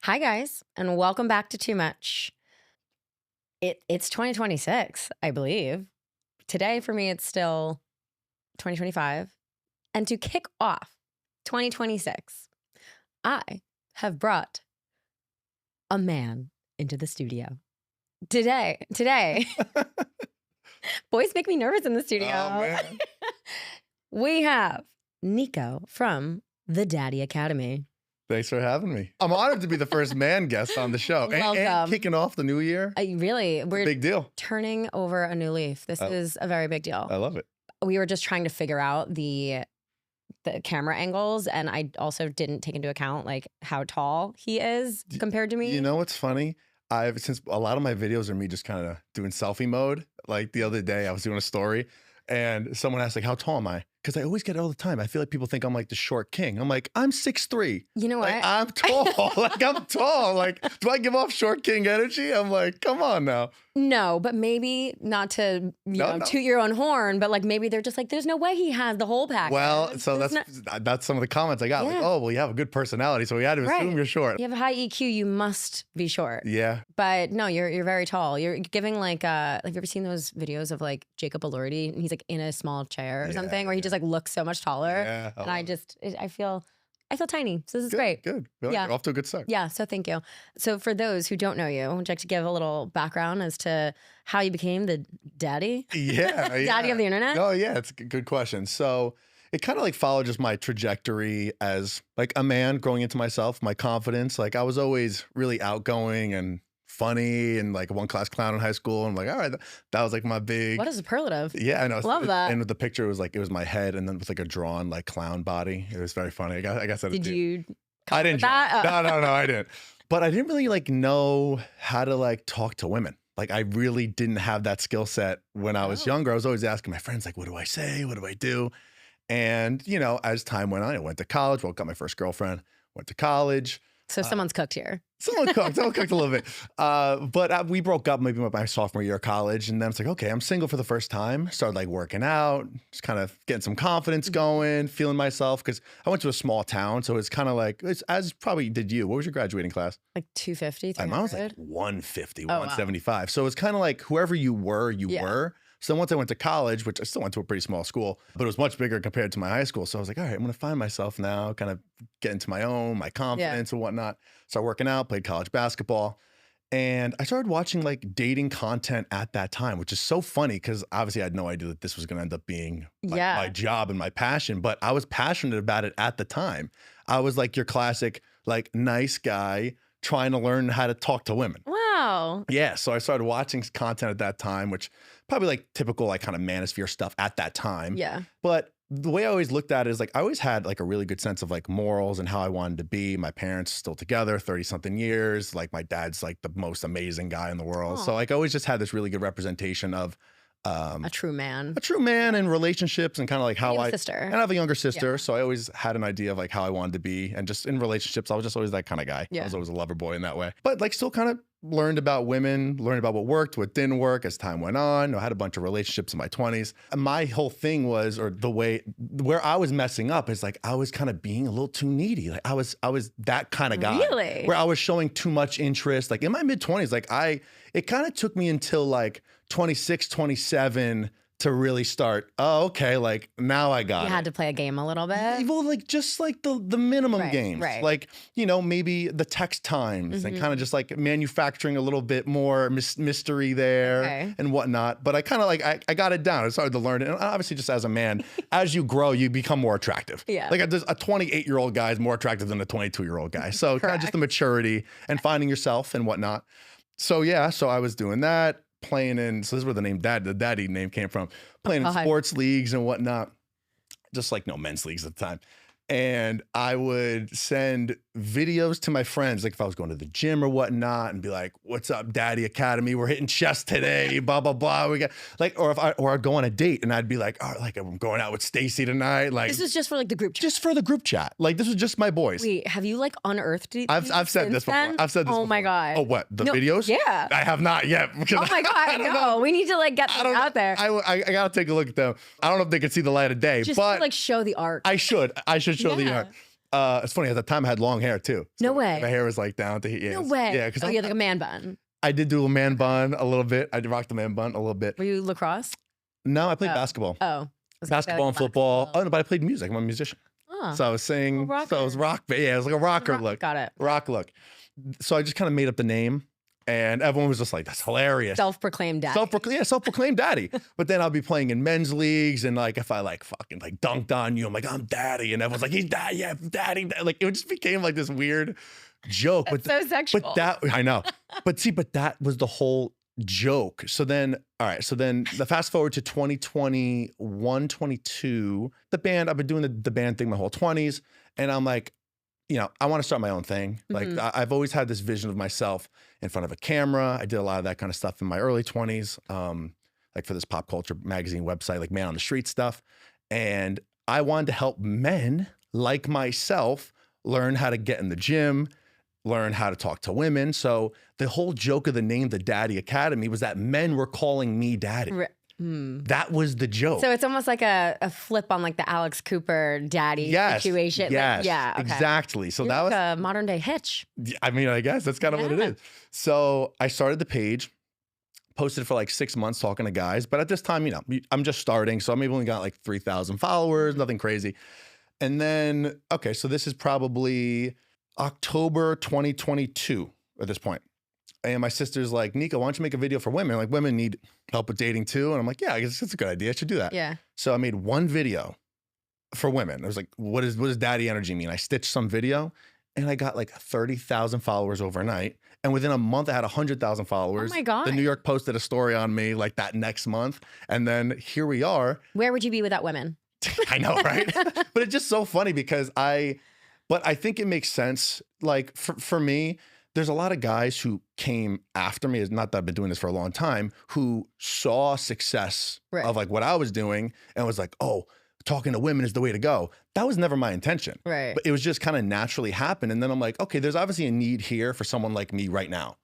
Hi, guys, and welcome back to Too Much. It's 2026, I believe. Today, for me, it's still 2025. And to kick off 2026, I have brought a man into the studio. Today, boys make me nervous in the studio. Oh, man. We have Niko from the Daddy Academy. Thanks for having me. I'm honored to be the first man guest on the show. And Welcome. kicking off the new year. We're Big deal. turning over a new leaf. This is a very big deal. I love it. We were just trying to figure out the camera angles, and I also didn't take into account like how tall he is compared to me. You know what's funny? Since a lot of my videos are me just kind of doing selfie mode. Like the other day I was doing a story and someone asked like, how tall am I? Because I always get it all the time. I feel like people think I'm like the short king. I'm like, I'm 6'3". You know what? Like, I'm tall. Like I'm tall. Like, do I give off short king energy? I'm like, come on now. No, but maybe not to No. toot your own horn, but like maybe they're just like, there's no way he has the whole package. Well, so that's some of the comments I got. Like, Yeah. oh, well, you have a good personality, so we had to assume Right. you're short. You have a high EQ, you must be short. Yeah. But no, you're very tall. You're giving like have you ever seen those videos of like Jacob Elordi and he's like in a small chair or Yeah, something where he just like looks so much taller. Yeah. And I feel tiny. So this is Good, great. Good. Feel like Yeah. you're off to a good start. Yeah, so thank you. So for those who don't know you, would you like to give a little background as to how you became the daddy? Yeah. Daddy of the internet? Oh, yeah. It's a good question. So it kind of like followed just my trajectory as like a man growing into myself, my confidence. Like I was always really outgoing and funny and like a one-class clown in high school. I'm like, all right, that was like my big. What a superlative. Yeah, I know. Love that. And with the picture, it was my head and then with like a drawn like clown body. It was very funny. I guess Did you I didn't. that? No, I didn't. But I didn't really like know how to like talk to women. Like I really didn't have that skill set when I was younger. I was always asking my friends like, what do I say? What do I do? And you know, as time went on, I went to college. Well, got my first girlfriend. Went to college. So someone's cooked here. Someone cooked a little bit. But we broke up maybe my sophomore year of college. And then it's like, okay, I'm single for the first time. Started like working out, just kind of getting some confidence going, feeling myself. Because I went to a small town. So it's kind of like, it's as probably did you. What was your graduating class? Like 250, Mine was 300? like 150, Oh, wow. 175. So it's kind of like whoever you were, you Yeah. were. So once I went to college, which I still went to a pretty small school, but it was much bigger compared to my high school. So I was like, all right, I'm going to find myself now, kind of get into my own, my confidence and whatnot. Start working out, played college basketball. And I started watching like dating content at that time, which is so funny because obviously I had no idea that this was going to end up being my job and my passion, but I was passionate about it at the time. I was like your classic, like nice guy trying to learn how to talk to women. Wow. Yeah, so I started watching content at that time, which probably like typical like kind of manosphere stuff at that time. Yeah. But the way I always looked at it is like I always had like a really good sense of like morals and how I wanted to be. My parents still together, 30 something years. Like my dad's like the most amazing guy in the world. Aw. So like I always just had this really good representation of A true man. in relationships and kind of like how You have I a sister. and I have a younger sister. Yeah. So I always had an idea of like how I wanted to be. And just in relationships, I was just always that kind of guy. Yeah. I was always a lover boy in that way. But like still kind of learned about women, learned about what worked, what didn't work as time went on. I had a bunch of relationships in my 20s. And my whole thing was, or the way where I was messing up is like I was kind of being a little too needy. Like I was that kind of guy. Really? Where I was showing too much interest. Like in my mid-20s, like it kind of took me until like 26, 27 to really start, okay, like now I got You it. had to play a game a little bit. Well, like just like the minimum Right, games, right. like, you know, maybe the text times and kind of just like manufacturing a little bit more mystery there Okay. and whatnot. But I kind of like, I got it down. I started to learn it. And obviously just as a man, as you grow, you become more attractive. Yeah. Like a 28-year-old guy is more attractive than a 22-year-old guy. So kind of just the maturity and finding yourself and whatnot. So yeah, so I was doing that. Playing in, so this is where the daddy name came from, playing in sports leagues and whatnot, just like no men's leagues at the time. And I would send videos to my friends, like if I was going to the gym or whatnot, and be like, "What's up, Daddy Academy? We're hitting chest today, blah blah blah." We got like, or I'd go on a date and I'd be like, "Oh, like I'm going out with Stacy tonight." Like This is just for like the group chat. just for the group chat. Like this was just my boys. Wait, have you like unearthed these I've said this since before. then? I've said this. Oh my before. God. Oh, what the No, videos? yeah. I have not yet. Because Oh my God, no. We need to like get them out there. I gotta take a look at them. I don't know if they can see the light of day, Just but to like show the art. I should show the Yeah. art. It's funny, at the time I had long hair too. No So way. My hair was like down to here. No way. Yeah, because you had like a man bun. I did do a man bun a little bit. I did rock the man bun a little bit. Were you lacrosse? No, I played basketball. Oh. I was gonna say, Basketball like, and football. basketball. Oh, no, but I played music. I'm a musician. Oh. So I was singing. A So it was rocker. rock. Yeah, it was like a rocker look. Got it. Rock look. So I just kind of made up the name. And everyone was just like, that's hilarious. Self-proclaimed daddy. Self-proclaimed daddy. But then I'll be playing in men's leagues, and like if I like fucking like dunked on you, I'm like, I'm daddy, and everyone's like, he's daddy, yeah, daddy. Like it just became like this weird joke. That's so sexual. But that I know. But see, but that was the whole joke. So then, all right. So then the fast forward to 2021, 22, the band. I've been doing the band thing my whole 20s, and I'm like, you know, I want to start my own thing. Like I've always had this vision of myself in front of a camera. I did a lot of that kind of stuff in my early 20s, like for this pop culture magazine website, like Man on the Street stuff. And I wanted to help men like myself learn how to get in the gym, learn how to talk to women. So the whole joke of the name, the Daddy Academy, was that men were calling me daddy. That was the joke. So it's almost like a flip on like the Alex Cooper daddy situation. Yes, Like, yeah, okay. exactly. So You're that like was a modern day Hitch. I mean, I guess that's kind of what it is. So I started the page, posted for like 6 months talking to guys. But at this time, you know, I'm just starting. So I maybe only got like 3,000 followers, nothing crazy. And then, okay, so this is probably October 2022 at this point. And my sister's like, Niko, why don't you make a video for women? Like, women need help with dating too. And I'm like, yeah, I guess that's a good idea. I should do that. Yeah. So I made one video for women. I was like, what does daddy energy mean? I stitched some video, and I got like 30,000 followers overnight. And within a month, I had 100,000 followers. Oh my God. The New York posted a story on me like that next month. And then here we are. Where would you be without women? I know, right? But it's just so funny because I think it makes sense. Like for me, there's a lot of guys who came after me, not that I've been doing this for a long time, who saw success of like what I was doing and was like, oh, talking to women is the way to go. That was never my intention. Right. But it was just kind of naturally happened. And then I'm like, okay, there's obviously a need here for someone like me right now.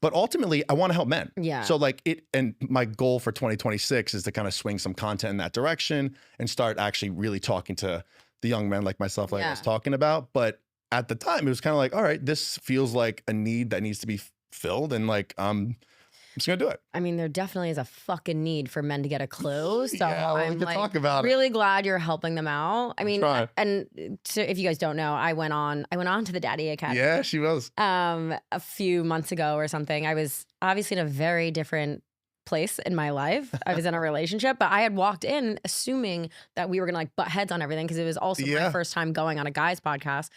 But ultimately, I want to help men. Yeah. So like and my goal for 2026 is to kind of swing some content in that direction and start actually really talking to the young men like myself, like I was talking about. But at the time, it was kind of like, all right, this feels like a need that needs to be filled. And like, I'm just going to do it. I mean, there definitely is a fucking need for men to get a clue. So I'm like talk about really glad you're helping them out. I mean, trying. and so if you guys don't know, I went on to the Daddy Academy. Yeah, she was. A few months ago or something. I was obviously in a very different place in my life. I was in a relationship, but I had walked in assuming that we were gonna like butt heads on everything because it was also my first time going on a guy's podcast,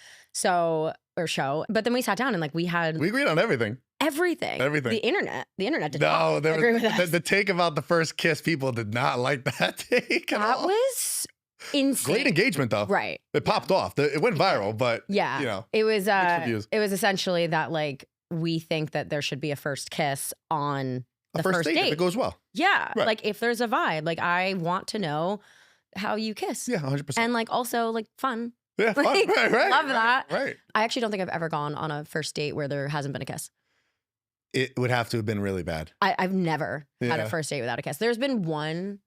or show. But then we sat down and like we agreed on everything. Everything. Everything. The internet did No, not agree with us. the take about the first kiss, people did not like that take at That all. was insane. Great engagement though. Right. It popped off. It went viral, but yeah, you know, it was reviews. it was essentially that like we think that there should be a first kiss on the first date. If it goes well. Yeah. Right. Like if there's a vibe, like I want to know how you kiss. Yeah, 100%. And like also like fun. Yeah, fun. Like, right. love that. Right. I actually don't think I've ever gone on a first date where there hasn't been a kiss. It would have to have been really bad. I've never had a Yeah. first date without a kiss. There's been one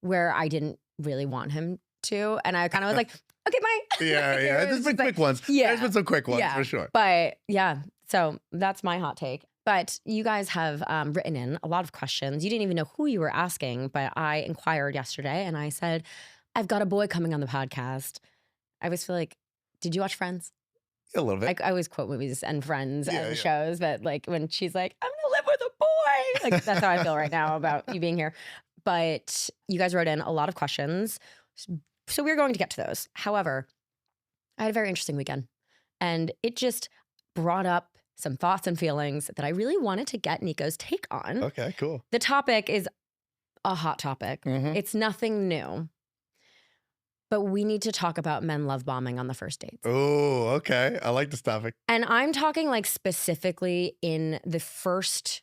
where I didn't really want him to, and I kind of was like, okay, bye. Yeah. It There's was been just quick ones. yeah. There's been some quick ones Yeah. for sure. But yeah, so that's my hot take. But you guys have written in a lot of questions. You didn't even know who you were asking, but I inquired yesterday and I said, I've got a boy coming on the podcast. I always feel like, did you watch Friends? A little bit. I always quote movies and Friends Yeah, and yeah. shows, but like when she's like, I'm gonna live with a boy. Like that's how I feel right now about you being here. But you guys wrote in a lot of questions. So we're going to get to those. However, I had a very interesting weekend and it just brought up some thoughts and feelings that I really wanted to get Niko's take on. Okay, cool. The topic is a hot topic. Mhm. It's nothing new. But we need to talk about men love bombing on the first dates. Oh, okay. I like this topic. And I'm talking like specifically in the first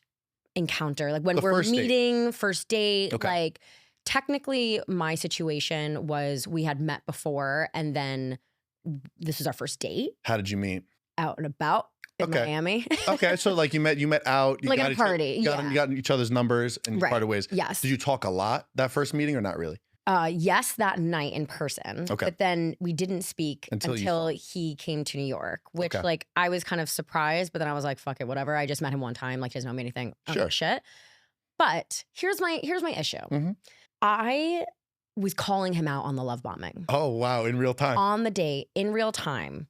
encounter, like when The we're first date. meeting, first date, Okay. like technically my situation was we had met before and then this was our first date How did you meet? out and about in Okay. Miami. Okay, so like you met out, you Like got at a each- party, you got each other's numbers and you Right. parted ways. Yes. Did you talk a lot that first meeting or not really? Yes, that night in person. Okay. But then we didn't speak Until until he came to New York, which Okay. like I was kind of surprised, but then I was like, fuck it, whatever. I just met him one time. Like he doesn't know me anything. I don't give a shit. But here's my issue. Mhm. I was calling him out on the love bombing. Oh, wow. In real time. On the date, in real time.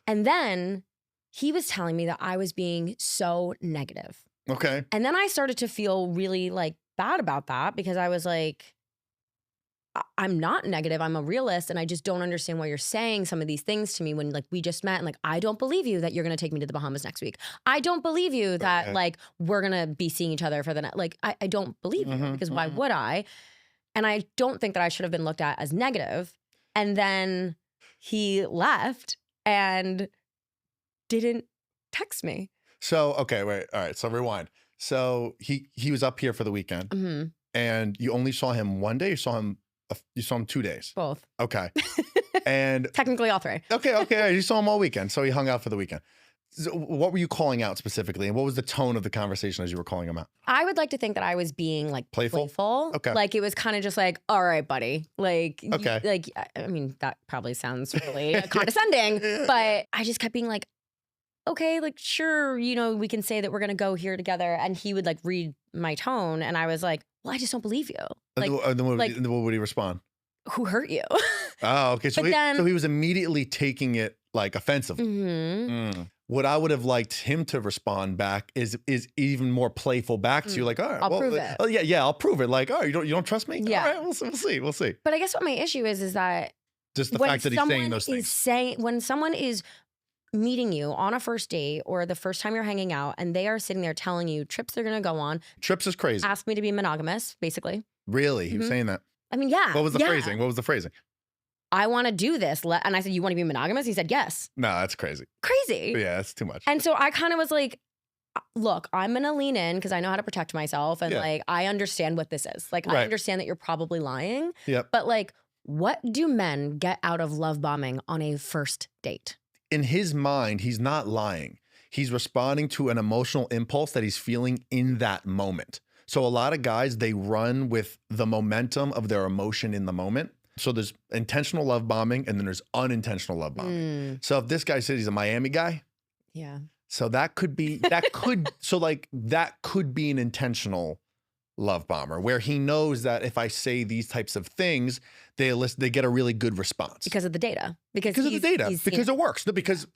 And then he was telling me that I was being so negative. Okay. And then I started to feel really like bad about that because I was like, I'm not negative. I'm a realist. And I just don't understand why you're saying some of these things to me when like we just met. And like, I don't believe you that you're going to take me to the Bahamas next week. I don't believe you that like we're going to be seeing each other for the night. Like, I don't believe you because why would I? And I don't think that I should have been looked at as negative. And then he left and didn't text me. So, okay, wait. All right. So rewind. So he was up here for the weekend and you only saw him one day. You saw him 2 days. Both. Okay. And technically all three. Okay. You saw him all weekend. So he hung out for the weekend. So what were you calling out specifically? And what was the tone of the conversation as you were calling him out? I would like to think that I was being like playful. Okay. Like it was kind of just like, all right, buddy. Like, okay. I mean, that probably sounds really condescending, but I just kept being like, okay, like, sure, you know, we can say that we're going to go here together. And he would like read my tone. And I was like, well, I just don't believe you. Like, what would he respond? Who hurt you? Oh, okay. So he was immediately taking it like offensively. What I would have liked him to respond back is even more playful back to you, like, all right, I'll prove it. Oh, yeah, I'll prove it. Like, oh, you don't trust me? Yeah. All right, we'll see. But I guess what my issue is that just the fact that he's saying those things. When someone is meeting you on a first date or the first time you're hanging out and they are sitting there telling you trips they're going to go on. Trips is crazy. Ask me to be monogamous, basically. Really? He was saying that? I mean, yeah. What was the phrasing? I want to do this. And I said, you want to be monogamous? He said, yes. No, that's crazy. Crazy. Yeah, that's too much. And so I kind of was like, look, I'm going to lean in because I know how to protect myself. And like, I understand what this is. Like, I understand that you're probably lying. Yep. But like, what do men get out of love bombing on a first date? In his mind, he's not lying. He's responding to an emotional impulse that he's feeling in that moment. So a lot of guys, they run with the momentum of their emotion in the moment. So there's intentional love bombing and then there's unintentional love bombing. So if this guy says he's a Miami guy, yeah. So that could be an intentional love bomber where he knows that if I say these types of things, they get a really good response. Because of the data. Because of the data. Because it works. No, because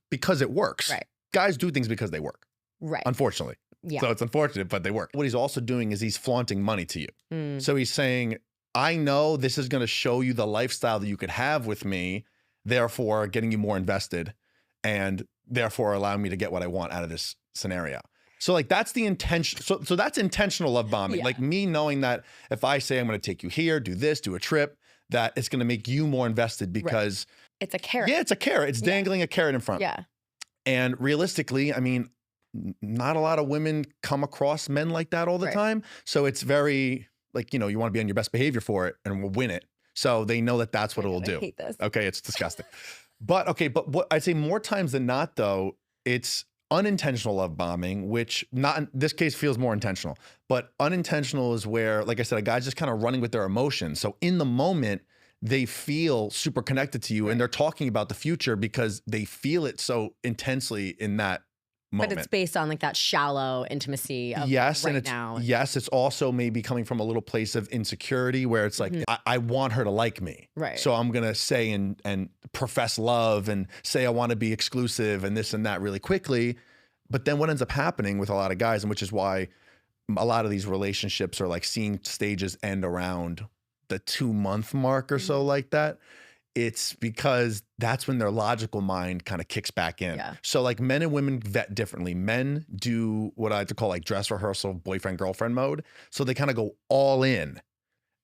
it works. Right. Guys do things because they work. Right. Unfortunately. Yeah. So it's unfortunate, but they work. What he's also doing is he's flaunting money to you. So he's saying, I know this is going to show you the lifestyle that you could have with me, therefore getting you more invested and therefore allowing me to get what I want out of this scenario. So like that's the intention. So that's intentional love bombing. Yeah. Like me knowing that if I say I'm going to take you here, do this, do a trip, that it's going to make you more invested because it's a carrot. Yeah, it's a carrot. It's dangling a carrot in front. Yeah. And realistically, I mean, not a lot of women come across men like that all the time. So it's very like, you know, you want to be on your best behavior for it and we'll win it. So they know that that's what it will do. I hate this. Okay, it's disgusting. But what I'd say more times than not though, it's unintentional love bombing, which not in this case feels more intentional, but unintentional is where, like I said, a guy's just kind of running with their emotions. So in the moment, they feel super connected to you and they're talking about the future because they feel it so intensely in that moment. But it's based on like that shallow intimacy of now. Yes, it's also maybe coming from a little place of insecurity where it's like, I want her to like me. Right. So I'm going to say and profess love and say I want to be exclusive and this and that really quickly. But then what ends up happening with a lot of guys, and which is why a lot of these relationships are like seeing stages end around the 2-month mark or so like that. It's because that's when their logical mind kind of kicks back in. Yeah. So like men and women vet differently. Men do what I like to call like dress rehearsal, boyfriend, girlfriend mode. So they kind of go all in.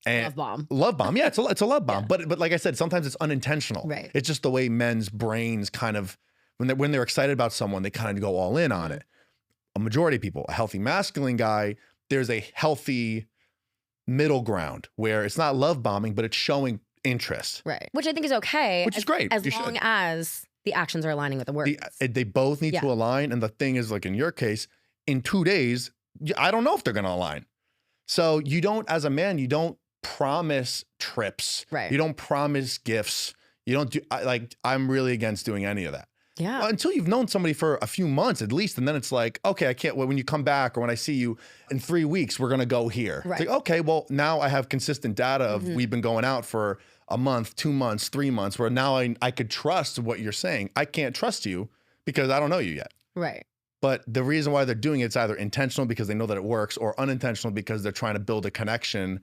And love bomb. Love bomb. Yeah, it's a love bomb. Yeah. But like I said, sometimes it's unintentional. Right. It's just the way men's brains kind of, when they're excited about someone, they kind of go all in on it. A majority of people, a healthy masculine guy, there's a healthy middle ground where it's not love bombing, but it's showing interest. Right. Which I think is okay. Which is great. As long as the actions are aligning with the words. They both need to align. And the thing is, like in your case, in 2 days, I don't know if they're going to align. So you don't, as a man, you don't promise trips. Right. You don't promise gifts. You don't do I'm really against doing any of that. Yeah. Until you've known somebody for a few months at least, and then it's like, okay, I can't. When you come back or when I see you in 3 weeks, we're gonna go here. Right. It's like, okay, well now I have consistent data of we've been going out for a month, 2 months, 3 months, where now I could trust what you're saying. I can't trust you because I don't know you yet. Right. But the reason why they're doing it's either intentional because they know that it works, or unintentional because they're trying to build a connection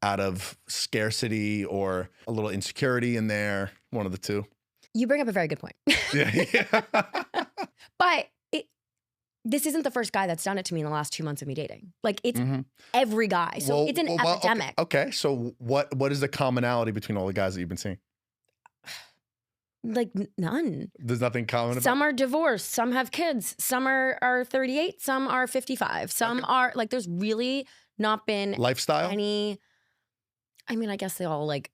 out of scarcity or a little insecurity in there. One of the two. You bring up a very good point. Yeah. But this isn't the first guy that's done it to me in the last 2 months of me dating. Like it's every guy. So it's an epidemic. Okay. So what is the commonality between all the guys that you've been seeing? Like none. There's nothing common about. Some are divorced. Some have kids. Some are 38. Some are 55. Some are like, there's really not been Lifestyle? any. I mean, I guess they all like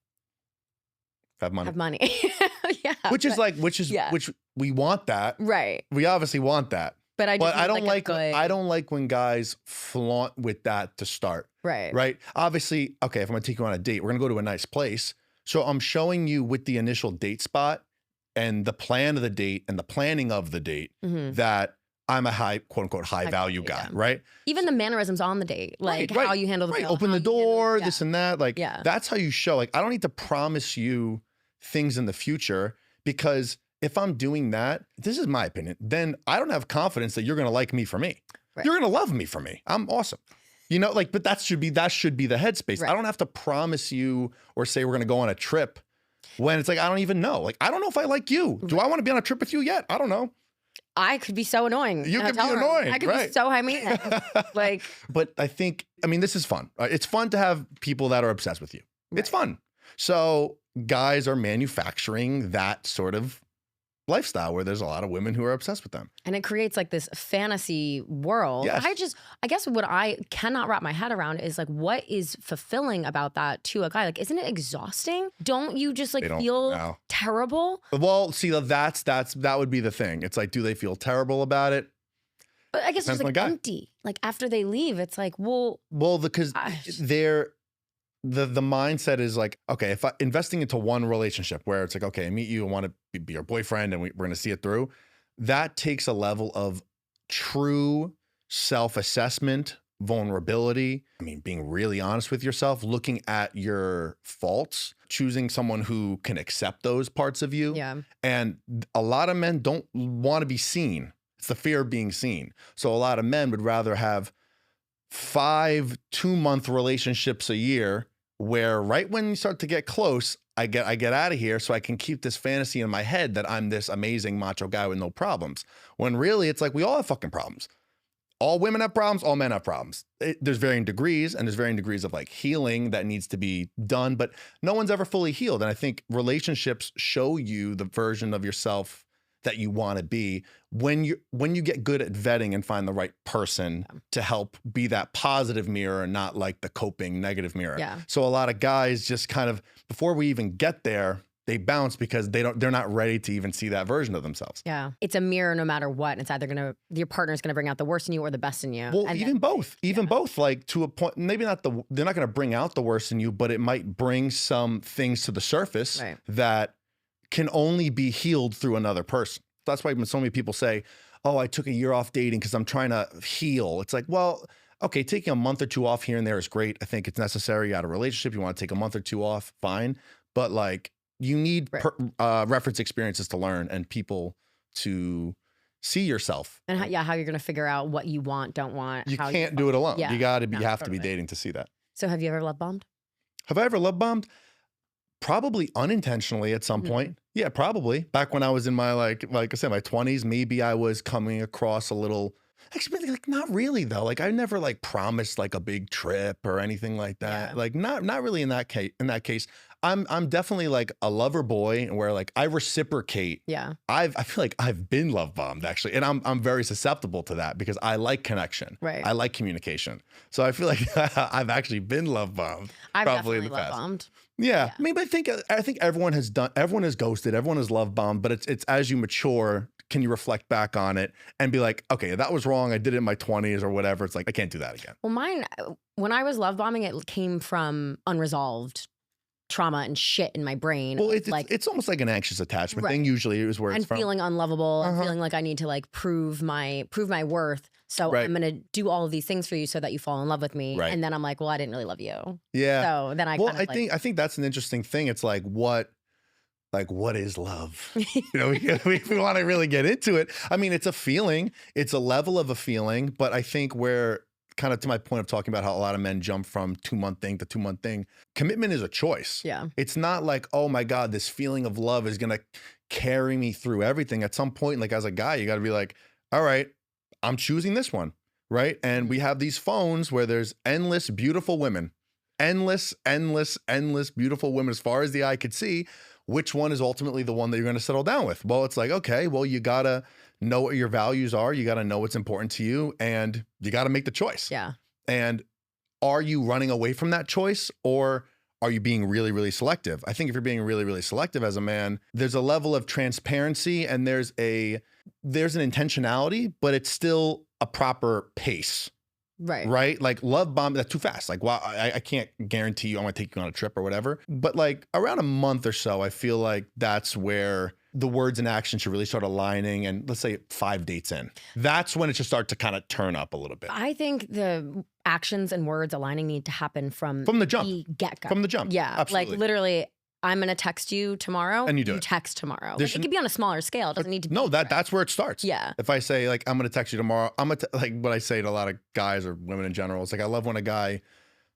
Have money. have money. Yeah. Which we want that. Right. We obviously want that. But I don't like I don't like when guys flaunt with that to start. Right. Right? Obviously, okay, if I'm gonna take you on a date, we're gonna go to a nice place. So I'm showing you with the initial date spot and the plan of the date and the planning of the date that I'm a high, quote unquote, high value guy, yeah. right? Even the mannerisms on the date, like how you handle the bill, open the door, this and that. Like that's how you show. Like I don't need to promise you things in the future, because if I'm doing that, this is my opinion, then I don't have confidence that you're gonna like me for me. Right. You're gonna love me for me. I'm awesome. You know, like, but that should be the headspace. Right. I don't have to promise you or say we're gonna go on a trip when it's like, I don't even know. Like, I don't know if I like you. Do I want to be on a trip with you yet? I don't know. I could be so annoying. You could be annoying. I could be so high maintenance. Like, but I mean, this is fun. It's fun to have people that are obsessed with you. Right. It's fun. So guys are manufacturing that sort of lifestyle where there's a lot of women who are obsessed with them. And it creates like this fantasy world. Yes. I guess what I cannot wrap my head around is like, what is fulfilling about that to a guy? Like, isn't it exhausting? Don't you just like feel terrible? Well, see, that would be the thing. It's like, do they feel terrible about it? But I guess it's like empty. Like after they leave, it's like, well, because the mindset is like, okay, if investing into one relationship where it's like, okay, I meet you, I want to be your boyfriend and we're going to see it through, that takes a level of true self-assessment, vulnerability. I mean, being really honest with yourself, looking at your faults, choosing someone who can accept those parts of you. Yeah. And a lot of men don't want to be seen. It's the fear of being seen. So a lot of men would rather have 5 2-month relationships a year where right when you start to get close, I get out of here so I can keep this fantasy in my head that I'm this amazing macho guy with no problems. When really it's like we all have fucking problems. All women have problems, all men have problems. There's varying degrees, and there's varying degrees of like healing that needs to be done, but no one's ever fully healed. And I think relationships show you the version of yourself that you want to be when you get good at vetting and find the right person to help be that positive mirror and not like the coping negative mirror. Yeah. So a lot of guys just kind of, before we even get there, they bounce because they're not ready to even see that version of themselves. Yeah. It's a mirror no matter what. It's either your partner's going to bring out the worst in you or the best in you. Well, even both, like to a point, maybe they're not going to bring out the worst in you, but it might bring some things to the surface that can only be healed through another person. That's why when so many people say, oh, I took a year off dating because I'm trying to heal. It's like, well, okay, taking a month or two off here and there is great. I think it's necessary. You had a relationship, you want to take a month or two off, fine. But like, you need reference experiences to learn and people to see yourself. And how you're going to figure out what you want, don't want. You can't do it alone. Yeah. You have to be dating to see that. So have you ever love bombed? Have I ever love bombed? Probably unintentionally at some point. Yeah, probably. Back when I was in my, like I said, my 20s, maybe I was coming across a little, actually, like not really though. Like I never like promised like a big trip or anything like that. Yeah. Like not really in that case. I'm definitely like a lover boy where like I reciprocate. Yeah. I feel like I've been love bombed actually. And I'm very susceptible to that because I like connection. Right. I like communication. So I feel like I've actually been love bombed. I've probably definitely love bombed. Yeah. I mean, but I think everyone has ghosted, everyone has love bombed, but it's as you mature, can you reflect back on it and be like, okay, that was wrong. I did it in my 20s or whatever. It's like, I can't do that again. Well, mine, when I was love bombing, it came from unresolved trauma and shit in my brain. Well, it's almost like an anxious attachment thing. Usually is where it's from. And feeling unlovable and feeling like I need to like prove my worth. So I'm going to do all of these things for you so that you fall in love with me. Right. And then I'm like, well, I didn't really love you. Yeah. So then I think that's an interesting thing. It's like, what is love? You know, we want to really get into it. I mean, it's a feeling, it's a level of a feeling, but I think where kind of to my point of talking about how a lot of men jump from 2-month thing to 2-month thing, commitment is a choice. Yeah. It's not like, oh my God, this feeling of love is going to carry me through everything. At some point, like as a guy, you got to be like, all right, I'm choosing this one. Right. And we have these phones where there's endless, beautiful women, endless, beautiful women as far as the eye could see. Which one is ultimately the one that you're going to settle down with? Well, it's like, okay, well, you got to know what your values are. You got to know what's important to you and you got to make the choice. Yeah. And are you running away from that choice or are you being really, really selective? I think if you're being really, really selective as a man, there's a level of transparency and there's an intentionality, but it's still a proper pace. Right. Like love bomb, that's too fast. Like, wow, I can't guarantee you I'm going to take you on a trip or whatever. But like around a month or so, I feel like that's where the words and actions should really start aligning. And let's say 5 dates in, that's when it should start to kind of turn up a little bit. I think the actions and words aligning need to happen from the jump. The get-go. From the jump. Yeah. Absolutely. Like literally, I'm going to text you tomorrow. And you do it. Text tomorrow. Like, it could be on a smaller scale. It doesn't need to be. No, that's where it starts. Yeah. If I say like, I'm going to text you tomorrow, like what I say to a lot of guys or women in general, it's like, I love when a guy,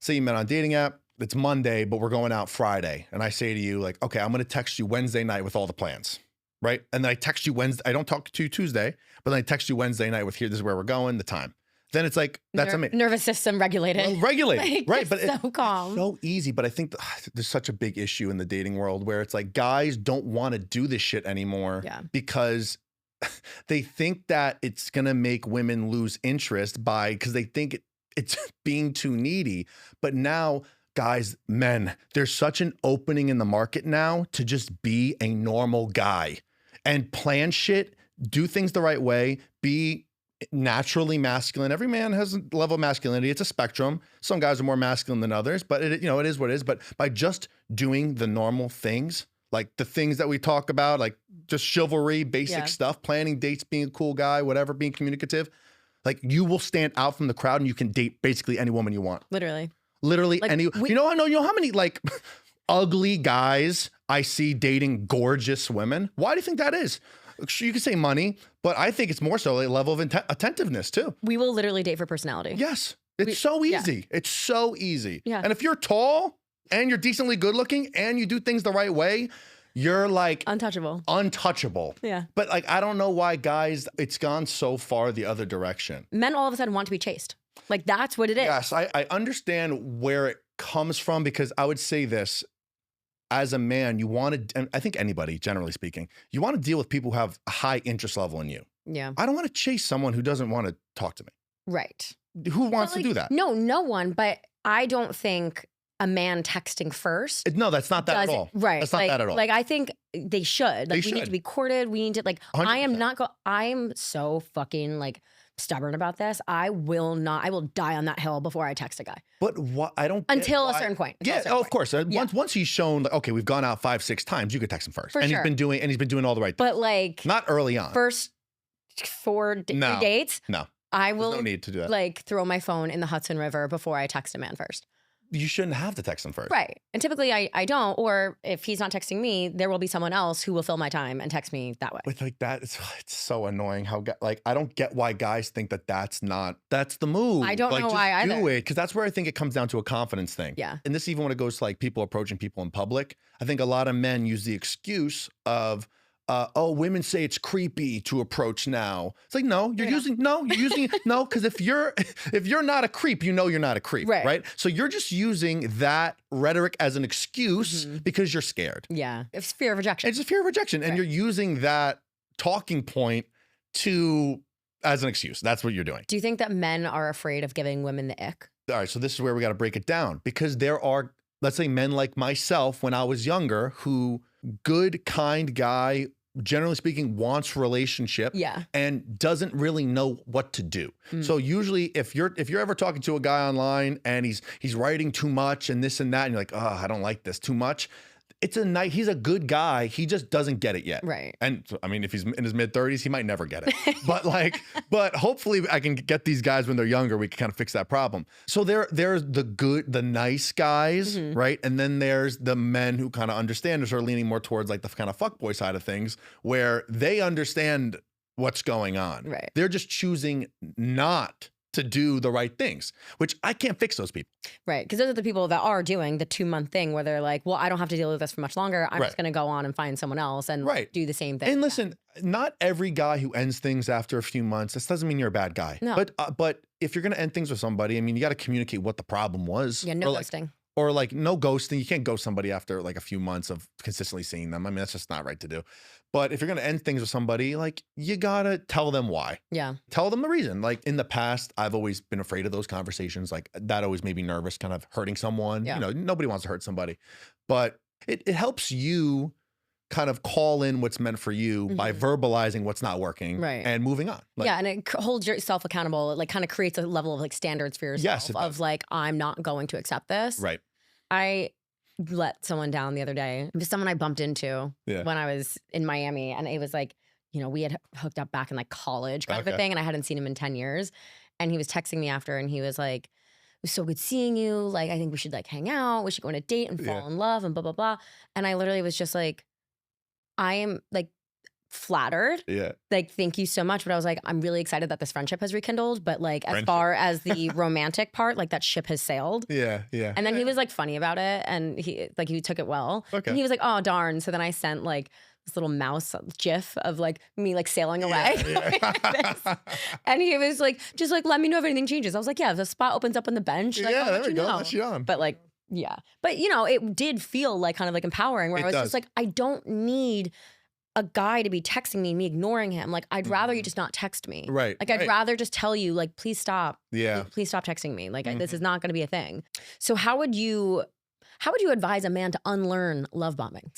say you met on a dating app, it's Monday, but we're going out Friday. And I say to you like, okay, I'm going to text you Wednesday night with all the plans. Right. And then I text you Wednesday. I don't talk to you Tuesday, but then I text you Wednesday night with this is where we're going, the time. Then it's like, that's amazing. Nervous system regulated. Well, regulated, like, right. But so calm. It's so easy. But I think there's such a big issue in the dating world where it's like guys don't want to do this shit anymore because they think that it's going to make women lose interest because they think it's being too needy. But now, guys, men, there's such an opening in the market now to just be a normal guy and plan shit, do things the right way, be naturally masculine. Every man has a level of masculinity. It's a spectrum. Some guys are more masculine than others, but it is what it is. But by just doing the normal things, like the things that we talk about, like just chivalry, basic stuff, planning dates, being a cool guy, whatever, being communicative, like you will stand out from the crowd and you can date basically any woman you want. Literally like any. You know how many like ugly guys I see dating gorgeous women? Why do you think that is? You could say money, but I think it's more so a level of attentiveness too. We will literally date for personality. Yes. It's so easy. Yeah. It's so easy. Yeah. And if you're tall and you're decently good looking and you do things the right way, you're like untouchable. Yeah. But like, I don't know why guys, it's gone so far the other direction. Men all of a sudden want to be chased. Like that's what it is. Yes. I understand where it comes from because I would say this. As a man, you want to, and I think anybody, generally speaking, you want to deal with people who have a high interest level in you. Yeah. I don't want to chase someone who doesn't want to talk to me. Right. Who wants to do that? No one. But I don't think a man texting first. No, that's not that at all. Right. That's not that at all. Like, I think they should. Like, we need to be courted. We need to, like, 100%. I am so fucking, like, stubborn about this. I will die on that hill before I text a guy. But what I don't until a certain point. Yeah, of course. Once he's shown like, okay, we've gone out 5-6 times, you could text him first. He's been doing all the right things. But like not early on. First 4 dates. No. I will no need to do that. Like throw my phone in the Hudson River before I text a man first. You shouldn't have to text him first. Right. And typically I don't, or if he's not texting me, there will be someone else who will fill my time and text me that way. With like that, it's so annoying how, like, I don't get why guys think that that's the move. I don't know why either. Do it, because that's where I think it comes down to a confidence thing. Yeah. And this even when it goes to like people approaching people in public, I think a lot of men use the excuse of, women say it's creepy to approach now. It's like, you're using because if you're not a creep, you're not a creep, right? So you're just using that rhetoric as an excuse because you're scared. Yeah, it's fear of rejection. It's a fear of rejection, and you're using that talking point as an excuse. That's what you're doing. Do you think that men are afraid of giving women the ick? All right, so this is where we got to break it down because there are, let's say, men like myself when I was younger who good, kind guy, generally speaking, wants relationship Yeah. and doesn't really know what to do. So usually if you're ever talking to a guy online and he's writing too much and this and that, and you're like, oh, I don't like this too much. He's a good guy. He just doesn't get it yet. Right. And I mean, if he's in his mid-30s, he might never get it. but hopefully I can get these guys when they're younger. We can kind of fix that problem. So there's the nice guys, right? And then there's the men who kind of understand or are leaning more towards like the kind of fuckboy side of things, where they understand what's going on. Right. They're just choosing not to do the right things, which I can't fix those people. Right. Because those are the people that are doing the 2-month thing where they're like, well, I don't have to deal with this for much longer. I'm just going to go on and find someone else and do the same thing. And listen, not every guy who ends things after a few months, this doesn't mean you're a bad guy. No. But if you're going to end things with somebody, I mean, you got to communicate what the problem was. Yeah, no ghosting. Or like no ghosting. You can't ghost somebody after like a few months of consistently seeing them. I mean, that's just not right to do. But if you're going to end things with somebody, like you got to tell them why. Yeah. Tell them the reason. Like in the past, I've always been afraid of those conversations. Like that always made me nervous, kind of hurting someone. Yeah. You know, nobody wants to hurt somebody. But it helps you kind of call in what's meant for you by verbalizing what's not working and moving on. Like, and it holds yourself accountable. It like kind of creates a level of like standards for yourself of like, I'm not going to accept this. Right. I let someone down the other day. It was someone I bumped into when I was in Miami, and it was like, you know, we had hooked up back in like college kind of a thing, and I hadn't seen him in 10 years. And he was texting me after, and he was like, it was so good seeing you. Like, I think we should like hang out. We should go on a date and fall in love and blah, blah, blah. And I literally was just like, I am like flattered. Yeah. Like, thank you so much. But I was like, I'm really excited that this friendship has rekindled. But like, as far as the romantic part, like that ship has sailed. Yeah. Yeah. And then he was like funny about it. And he took it well. Okay. And he was like, oh, darn. So then I sent like this little mouse gif of like me like sailing away. Yeah. And he was like, just like, let me know if anything changes. I was like, yeah, if the spot opens up on the bench. Like, there we go. That's you on. But like, yeah. But you know, it did feel like kind of like empowering where I was just like, I don't need a guy to be texting me ignoring him. Like, I'd rather you just not text me. Right. Like, I'd rather just tell you, like, please stop. Yeah. Please stop texting me. Like, this is not going to be a thing. So how would you advise a man to unlearn love bombing?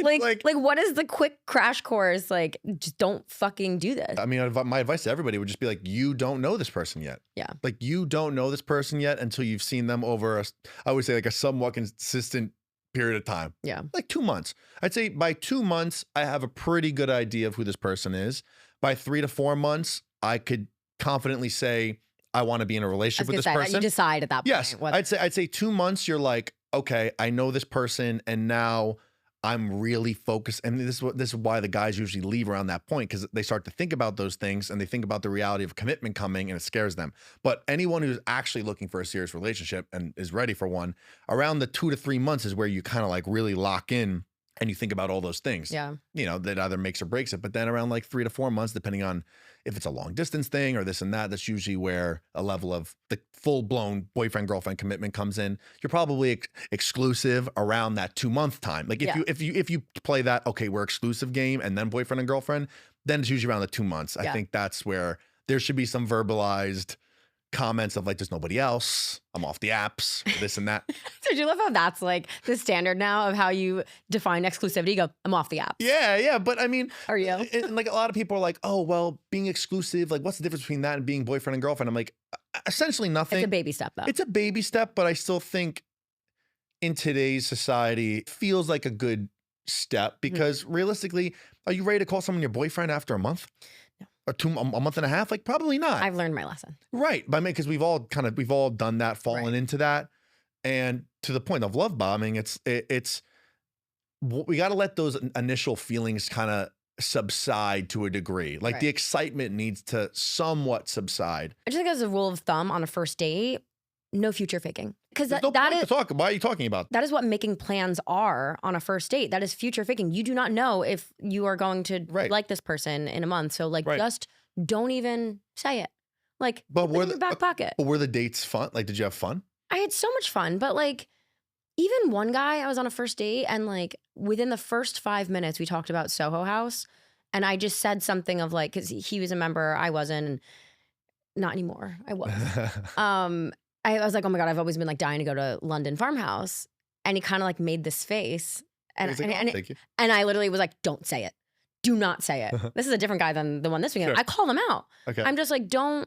like what is the quick crash course? Like, just don't fucking do this. I mean, my advice to everybody would just be like, you don't know this person yet. Yeah. Like, you don't know this person yet until you've seen them over I would say like a somewhat consistent period of time. Yeah. Like 2 months. I'd say by 2 months, I have a pretty good idea of who this person is. By 3 to 4 months, I could confidently say, I want to be in a relationship with this person. You decide at that point. Yes. I'd say 2 months, you're like, okay, I know this person, and now I'm really focused. And this is why the guys usually leave around that point, because they start to think about those things and they think about the reality of commitment coming, and it scares them. But anyone who's actually looking for a serious relationship and is ready for one, around the 2 to 3 months is where you kind of like really lock in and you think about all those things. Yeah. You know, that either makes or breaks it. But then around like 3 to 4 months, depending on if it's a long distance thing or this and that, that's usually where a level of the full blown boyfriend girlfriend commitment comes in. You're probably exclusive around that 2 month time. Like if you play that, okay, we're exclusive game and then boyfriend and girlfriend, then it's usually around the 2 months. I think that's where there should be some verbalized comments of like, there's nobody else, I'm off the apps, this and that. So do you love how that's like the standard now of how you define exclusivity? You go, I'm off the apps. Yeah. But I mean, are you? And like a lot of people are like, oh, well, being exclusive, like what's the difference between that and being boyfriend and girlfriend? I'm like, essentially nothing. It's a baby step though. It's a baby step, but I still think in today's society, it feels like a good step because realistically, are you ready to call someone your boyfriend after a month? Or a month and a half? Like, probably not. I've learned my lesson. Right. But I mean, because we've all done that, fallen into that. And to the point of love bombing, it's we got to let those initial feelings kind of subside to a degree. Like the excitement needs to somewhat subside. I just think as a rule of thumb on a first date, no future faking. Because why are you talking about? That is what making plans are on a first date. That is future faking. You do not know if you are going to like this person in a month. So like, just don't even say it. Like, put it in your back pocket. But were the dates fun? Like, did you have fun? I had so much fun. But like, even one guy, I was on a first date, and like within the first 5 minutes, we talked about Soho House, and I just said something of like, because he was a member, I wasn't, and not anymore. I was. I was like, oh my God, I've always been like dying to go to London Farmhouse. And he kind of like made this face. And, He's like, and, "Oh, thank you." and I literally was like, don't say it. Do not say it. This is a different guy than the one this weekend. Sure. I called him out. Okay. I'm just like, don't.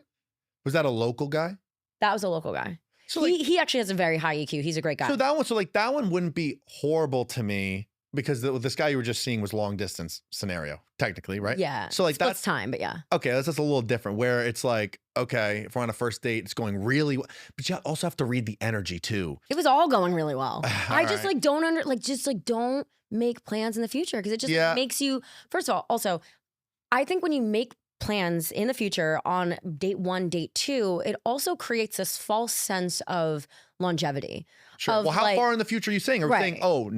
Was that a local guy? That was a local guy. So He actually has a very high EQ. He's a great guy. So that one wouldn't be horrible to me because this guy you were just seeing was long distance scenario, technically, right? Yeah. So like Splits that's time, but yeah. okay. That's just a little different. Where it's like, okay, if we're on a first date, it's going really well, but you also have to read the energy too. It was all going really well. I just right. like don't make plans in the future because it just makes you. First of all, also, I think when you make plans in the future on date 1, date 2, it also creates this false sense of longevity. Sure. Well, how far in the future are you saying? Are we saying, oh,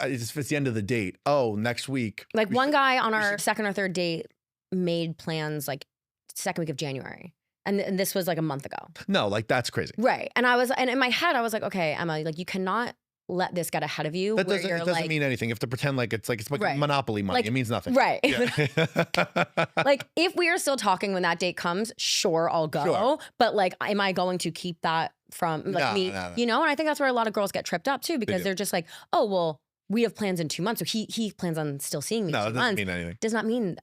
it's the end of the date? Oh, next week. Like one guy on our second or third date made plans like second week of January. And this was like a month ago. No, like that's crazy. Right. And in my head, I was like, okay, Emma, like you cannot let this get ahead of you. That doesn't mean anything. You have to pretend like it's like Monopoly money. Like, it means nothing. Right. Yeah. Like if we are still talking when that date comes, sure, I'll go. Sure. But like, am I going to keep that from like me? No. You know, and I think that's where a lot of girls get tripped up too, because they're just like, oh, well, we have plans in 2 months. So he plans on still seeing me. No, it doesn't mean anything. Does not mean.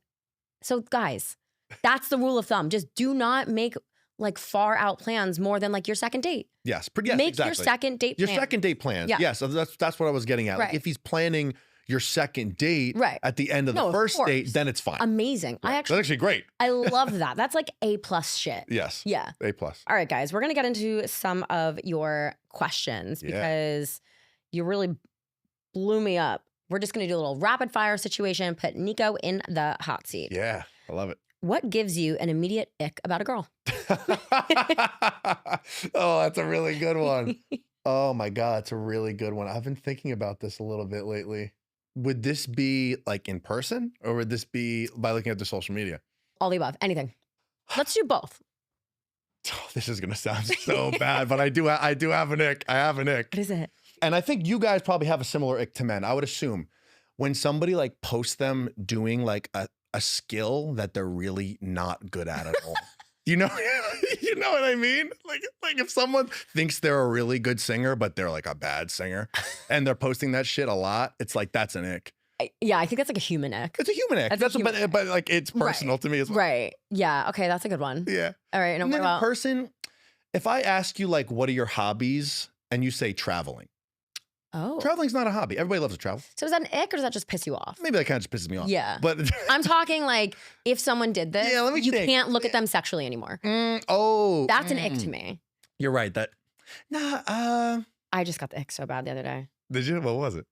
So guys, that's the rule of thumb. Just do not make like far out plans more than like your second date. Yes. Make exactly. your second date plan. Your second date plans. Yeah. Yes. That's what I was getting at. Right. Like if he's planning your second date at the end of the first date, then it's fine. Amazing. Right. That's actually great. I love that. That's like A+ shit. Yes. Yeah. A+. All right, guys. We're going to get into some of your questions because you really blew me up. We're just going to do a little rapid fire situation, put Niko in the hot seat. Yeah. I love it. What gives you an immediate ick about a girl? Oh, that's a really good one. Oh my God, it's a really good one. I've been thinking about this a little bit lately. Would this be like in person or would this be by looking at the social media? All the above. Anything. Let's do both. Oh, this is gonna sound so bad, but I do have an ick. I have an ick. What is it? And I think you guys probably have a similar ick to men. I would assume when somebody like posts them doing like a skill that they're really not good at all. You know what I mean? Like if someone thinks they're a really good singer, but they're like a bad singer and they're posting that shit a lot, it's like, that's an ick. Yeah, I think that's like a human ick. It's a human ick. But like it's personal to me as well. Right. Yeah. Okay. That's a good one. Yeah. All right. And then in person, if I ask you like, what are your hobbies? And you say traveling. Oh. Traveling's not a hobby. Everybody loves to travel. So is that an ick or does that just piss you off? Maybe that kind of just pisses me off. Yeah. But I'm talking like if someone did this, you can't look at them sexually anymore. That's an ick to me. You're right. I just got the ick so bad the other day. Did you? What was it?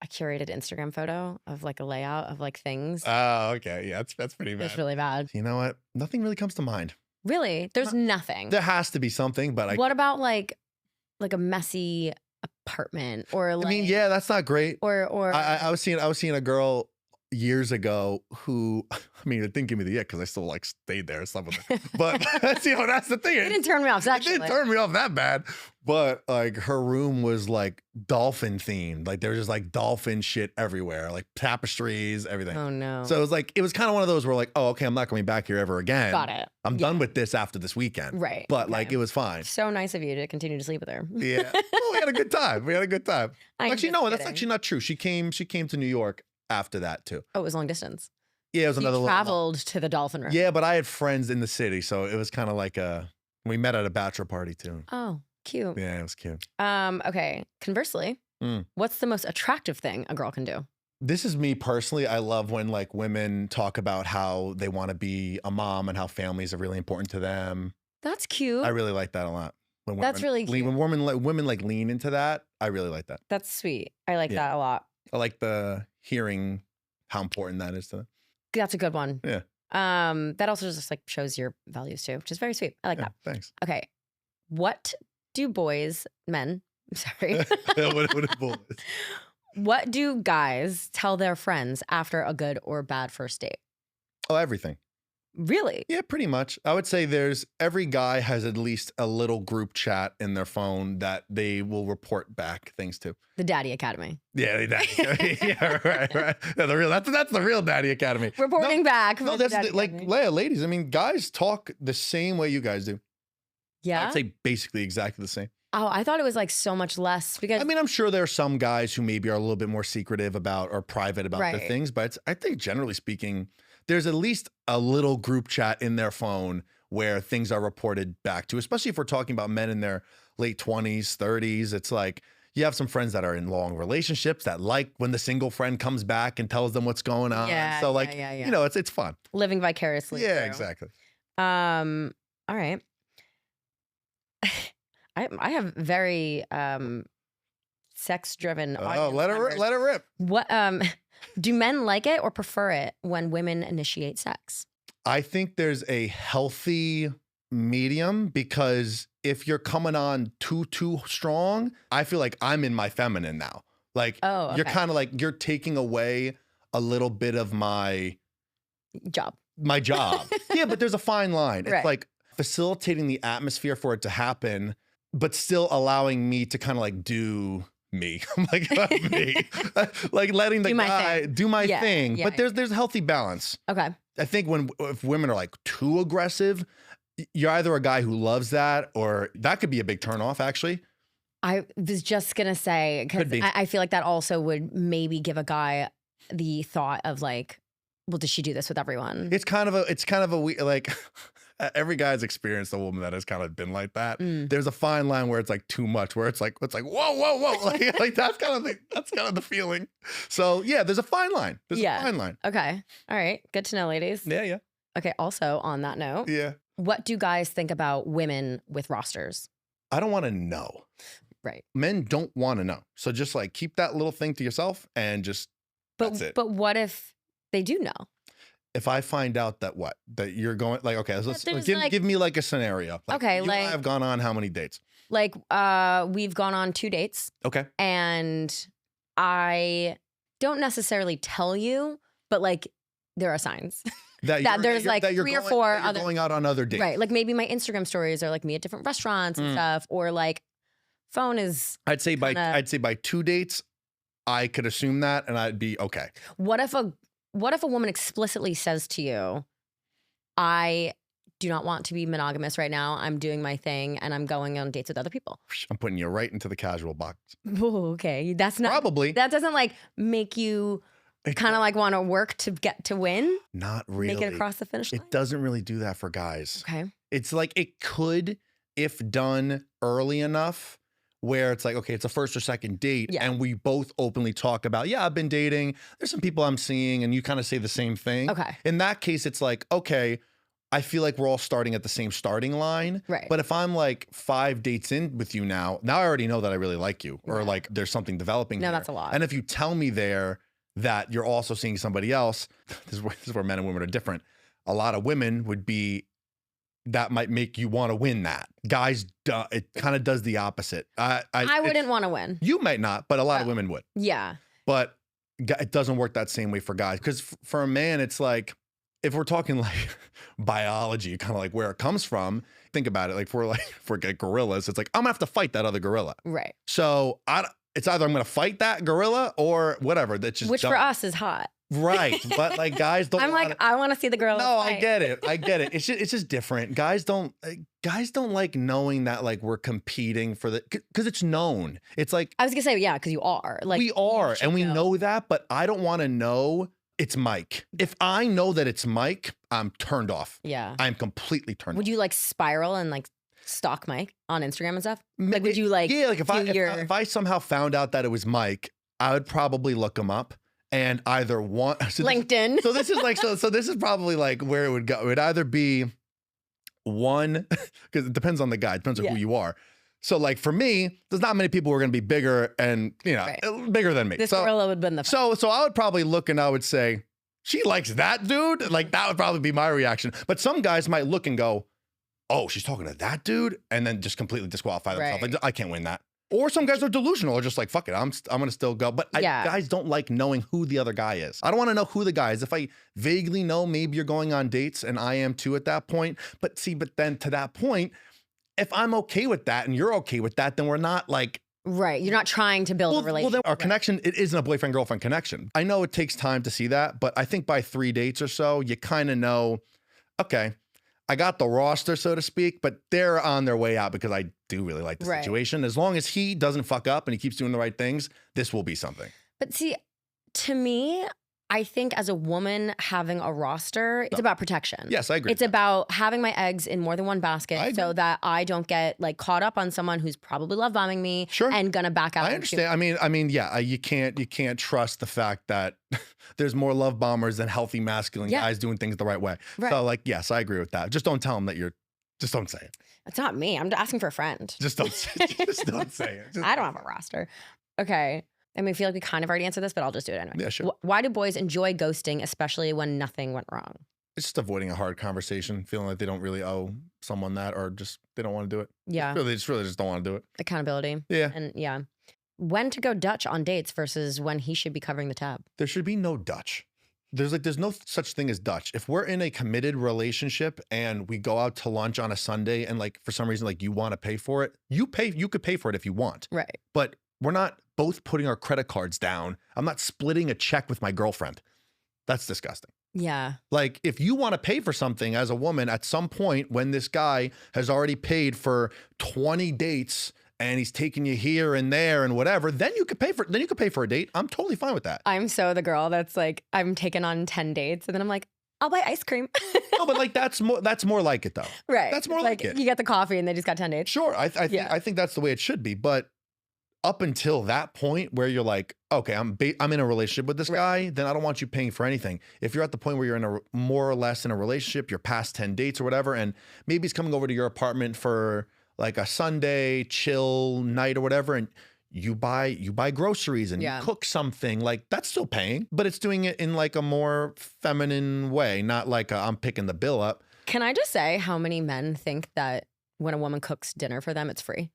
A curated Instagram photo of like a layout of like things. Oh, okay. Yeah, that's pretty bad. It's really bad. You know what? Nothing really comes to mind. Really? There's nothing. There has to be something, but what about like a messy apartment or like, I mean, yeah, that's not great. Or I was seeing a girl years ago who, I mean, it didn't give me the ick because I still like stayed there and stuff with her. But that's the thing. It didn't turn me off sexually. It didn't turn me off that bad. But like her room was like dolphin themed. Like there was just like dolphin shit everywhere, like tapestries, everything. Oh no. So it was kind of one of those where like, oh, okay, I'm not coming back here ever again. Got it. I'm done with this after this weekend. Right. But like it was fine. So nice of you to continue to sleep with her. Yeah. Well, we had a good time. I'm actually, no, that's actually not true. She came to New York after that too. Oh, it was long distance. Yeah, it was another traveled to the dolphin room. Yeah, but I had friends in the city, so it was kind of like we met at a bachelor party too. Oh, cute. Yeah, it was cute. Okay. Conversely, what's the most attractive thing a girl can do? This is me personally. I love when like women talk about how they want to be a mom and how families are really important to them. That's cute. I really like that a lot. That's really cute. When women like lean into that, I really like that. That's sweet. I like that a lot. I like the hearing how important that is to them. That's a good one. Yeah. That also just like shows your values too, which is very sweet. I like that. Thanks. Okay. What do men, sorry. What do guys tell their friends after a good or bad first date? Oh, everything. Really? Yeah, pretty much. I would say every guy has at least a little group chat in their phone that they will report back things to. The Daddy Academy. Yeah, the Daddy Academy. Yeah, right. Yeah, that's the real Daddy Academy. Reporting back. No, that's ladies. I mean, guys talk the same way you guys do. Yeah. I'd say basically exactly the same. Oh, I thought it was like so much less because I mean, I'm sure there are some guys who maybe are a little bit more secretive about or private about their Right. things, but I think generally speaking, there's at least a little group chat in their phone where things are reported back to, especially if we're talking about men in their late 20s, 30s. It's like you have some friends that are in long relationships that like when the single friend comes back and tells them what's going on. Yeah, So like, yeah. you know, it's fun. Living vicariously. Yeah, through. exactly. All right. I have very sex driven. Oh, let it rip. What do men like it or prefer it when women initiate sex? I think there's a healthy medium because if you're coming on too strong, I feel like I'm in my feminine now. Like you're kind of like you're taking away a little bit of my job. Yeah, but there's a fine line. It's Right. like facilitating the atmosphere for it to happen, but still allowing me to kind of like do me. I'm like me. Like letting the guy do my thing. Yeah, but there's a healthy balance. Okay. I think if women are like too aggressive, you're either a guy who loves that or that could be a big turnoff actually. I was just gonna say because I feel like that also would maybe give a guy the thought of like, well, does she do this with everyone? It's kind of a like every guy's experienced a woman that has kind of been like that. There's a fine line where it's like too much, where it's like whoa, like that's kind of the feeling. So yeah, there's a fine line. There's a fine line. Okay. All right. Good to know, ladies. Yeah. Okay. Also on that note, Yeah. what do guys think about women with rosters? I don't want to know. Right. Men don't want to know. So just like keep that little thing to yourself and just that's it. But what if they do know? If I find out that you're going like, okay, let's give me like a scenario. Like, okay. you and I have gone on how many dates? Like we've gone on 2 dates. Okay. And I don't necessarily tell you, but like there are signs that there's like 3 or 4 other going out on other dates. Right. Like maybe my Instagram stories are like me at different restaurants and stuff, or like phone is. I'd say by 2 dates, I could assume that, and I'd be okay. What if a woman explicitly says to you, I do not want to be monogamous right now. I'm doing my thing and I'm going on dates with other people. I'm putting you right into the casual box. Oh, okay. That's not probably. That doesn't like make you kind of like want to work to get to win. Not really. Make it across the finish line. It doesn't really do that for guys. Okay. It's like it could if done early enough. Where it's like, okay, it's a first or second date and we both openly talk about, I've been dating. There's some people I'm seeing and you kind of say the same thing. Okay. In that case, it's like, okay, I feel like we're all starting at the same starting line. Right. But if I'm like 5 dates in with you now I already know that I really like you or like there's something developing there. That's a lot. And if you tell me there that you're also seeing somebody else, this is where men and women are different. A lot of women would be, that might make you want to win that. Guys, it kind of does the opposite. I wouldn't want to win. You might not, but a lot of women would. Yeah. But it doesn't work that same way for guys. Because for a man, it's like, if we're talking like biology, kind of like where it comes from, think about it. Like if we're like gorillas, it's like, I'm gonna have to fight that other gorilla. Right. So it's either I'm gonna fight that gorilla or whatever. That's just Which for us is hot. Right, but like guys don't. I want to see the girl. No, I get it. It's just different. Guys don't like knowing that like we're competing for because it's known. It's like I was gonna say because you are like we are and we know that, but I don't want to know it's Mike. If I know that it's Mike, I'm turned off. Yeah, I'm completely turned off. Would you like spiral and like stalk Mike on Instagram and stuff? Like would you like like if I somehow found out that it was Mike, I would probably look him up. And either LinkedIn. So this is like so this is probably like where it would go. It would either be one, because it depends on the guy, it depends on who you are. So like for me, there's not many people who are gonna be bigger and bigger than me. This gorilla would have been the so I would probably look and I would say, she likes that dude. Like that would probably be my reaction. But some guys might look and go, oh, she's talking to that dude, and then just completely disqualify themselves. Right. Like, I can't win that. Or some guys are delusional or just like, fuck it, I'm gonna still go. But guys don't like knowing who the other guy is. I don't wanna know who the guy is. If I vaguely know maybe you're going on dates and I am too at that point, but then to that point, if I'm okay with that and you're okay with that, then we're not like. Right, you're not trying to build a relationship. Well, then our connection, it isn't a boyfriend-girlfriend connection. I know it takes time to see that, but I think by 3 dates or so, you kind of know, okay, I got the roster, so to speak, but they're on their way out because I do really like the situation. As long as he doesn't fuck up and he keeps doing the right things, this will be something. But see, to me, I think as a woman having a roster, it's about protection. Yes, I agree. It's about having my eggs in more than one basket so that I don't get like caught up on someone who's probably love bombing me and gonna back out. I understand. I mean, yeah, you can't trust the fact that there's more love bombers than healthy masculine guys doing things the right way. So like, yes, I agree with that. Just don't tell them that just don't say it. It's not me. I'm asking for a friend. Just don't say it. I don't have a roster. Okay. I mean, I feel like we kind of already answered this, but I'll just do it anyway. Yeah, sure. Why do boys enjoy ghosting, especially when nothing went wrong? It's just avoiding a hard conversation, feeling like they don't really owe someone that, or just they don't want to do it. Yeah. They really just don't want to do it. Accountability. Yeah. And yeah. When to go Dutch on dates versus when he should be covering the tab. There should be no Dutch. There's no such thing as Dutch. If we're in a committed relationship and we go out to lunch on a Sunday and like for some reason like you want to pay for it, you could pay for it if you want. Right. But we're not both putting our credit cards down. I'm not splitting a check with my girlfriend. That's disgusting. Yeah. Like if you want to pay for something as a woman at some point when this guy has already paid for 20 dates and he's taking you here and there and whatever, then you could pay for a date. I'm totally fine with that. I'm so the girl that's like, I'm taking on 10 dates and then I'm like, I'll buy ice cream. No, but like that's more like it though. Right. That's more like it. You get the coffee and they just got 10 dates. Sure. I think that's the way it should be. But up until that point where you're like, okay, I'm in a relationship with this guy, then I don't want you paying for anything. If you're at the point where you're in a more or less in a relationship, you're past 10 dates or whatever, and maybe he's coming over to your apartment for like a Sunday chill night or whatever, and you buy groceries and you cook something, like that's still paying, but it's doing it in like a more feminine way, not like I'm picking the bill up. Can I just say how many men think that when a woman cooks dinner for them, it's free?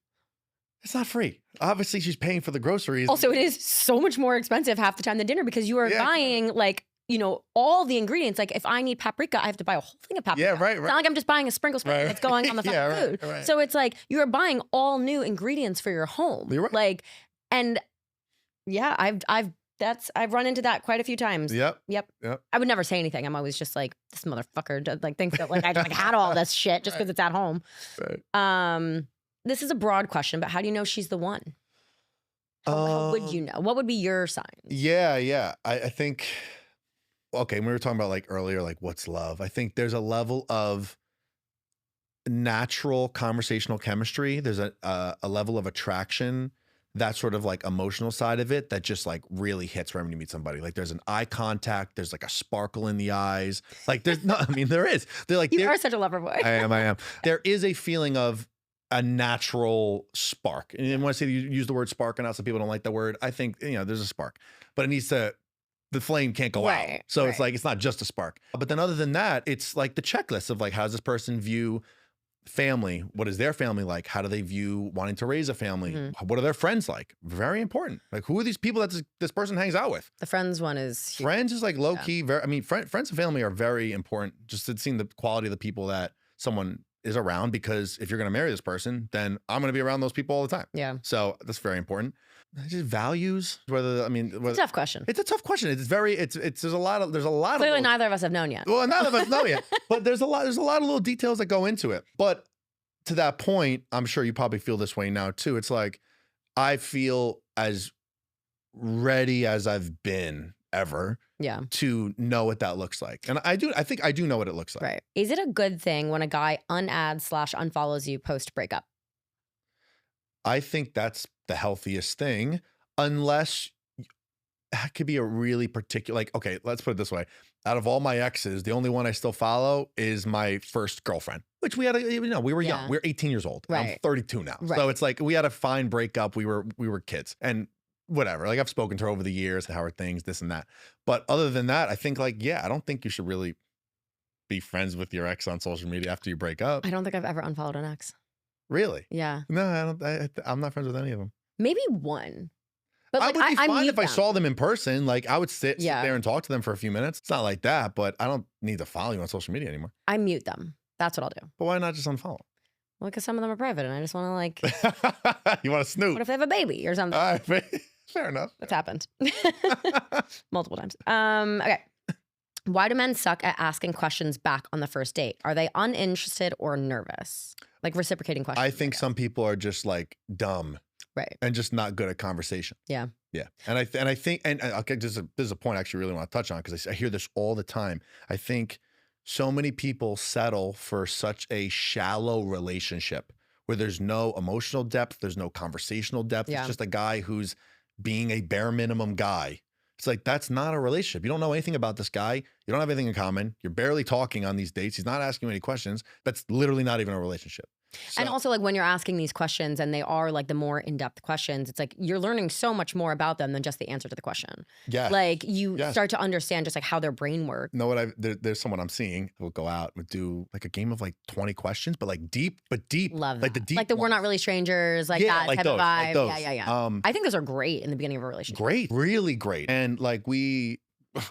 It's not free. Obviously, she's paying for the groceries. Also, it is so much more expensive half the time than dinner because you are buying like, you know, all the ingredients. Like if I need paprika, I have to buy a whole thing of paprika. Yeah, right. It's not like I'm just buying a sprinkle that's going on the fucking food. Right. So it's like you're buying all new ingredients for your home. You're right. Like, and yeah, I've run into that quite a few times. Yep. I would never say anything. I'm always just like, this motherfucker like thinks that like I just like had all this shit just because it's at home. Right. This is a broad question, but how do you know she's the one? How would you know? What would be your sign? Yeah. I think, okay, we were talking about like earlier, like what's love? I think there's a level of natural conversational chemistry. There's a level of attraction, that sort of like emotional side of it that just like really hits when you meet somebody. Like there's an eye contact, there's like a sparkle in the eyes. Like there's no, I mean, there is. They're like, you are such a lover boy. I am. There is a feeling of a natural spark. And when I say you use the word spark, and now some people don't like the word, I think, you know, there's a spark, but it needs to, the flame can't go out. So it's like, it's not just a spark. But then other than that, it's like the checklist of like, how does this person view family? What is their family like? How do they view wanting to raise a family? What are their friends like? Very important. Like who are these people that this person hangs out with? The friends one is huge. Friends is like low key. I mean, friends and family are very important. Just to seeing the quality of the people that someone is around, because if you're going to marry this person, then I'm going to be around those people all the time. Yeah. So that's very important. Just values, it's a tough question. It's a tough question. There's a lot of clearly neither of us have known yet. Well, none of us know yet, but there's a lot of little details that go into it. But to that point, I'm sure you probably feel this way now too. It's like, I feel as ready as I've been ever to know what that looks like. And I think I do know what it looks like. Right. Is it a good thing when a guy unfollows you post breakup? I think that's the healthiest thing, unless that could be a really particular, like, okay, let's put it this way. Out of all my exes, the only one I still follow is my first girlfriend, which we had, we were young. We were 18 years old. Right. I'm 32 now. Right. So it's like, we had a fine breakup. We were kids and whatever. Like I've spoken to her over the years, how are things, this and that. But other than that, I think like, I don't think you should really be friends with your ex on social media after you break up. I don't think I've ever unfollowed an ex. Really? Yeah. No, I don't. I'm not friends with any of them. Maybe one. But like, I would be fine if them. I saw them in person. Like I would sit there and talk to them for a few minutes. It's not like that, but I don't need to follow you on social media anymore. I mute them. That's what I'll do. But why not just unfollow? Well, because some of them are private and I just want to like. You want to snoop? What if they have a baby or something? Fair enough. That's happened multiple times. Okay. Why do men suck at asking questions back on the first date? Are they uninterested or nervous? Like reciprocating questions. I think some people are just like dumb. Right. And just not good at conversation. Yeah. Yeah. And I think, okay, this is a point I actually really want to touch on because I hear this all the time. I think so many people settle for such a shallow relationship where there's no emotional depth, there's no conversational depth. Yeah. It's just a guy who's being a bare minimum guy. It's like, that's not a relationship. You don't know anything about this guy. You don't have anything in common. You're barely talking on these dates. He's not asking you any questions. That's literally not even a relationship. So, and also, like, when you're asking these questions and they are like the more in-depth questions, it's like you're learning so much more about them than just the answer to the question. yes. Like you start to understand just like how their brain works. Know what there's someone I'm seeing who'll go out and do like a game of like 20 questions, but like deep. Love that. Like the deep like the ones. We're not really strangers, like Yeah, that like type those, of vibe. like those. Yeah. I think those are great in the beginning of a relationship. Great, really great. And like we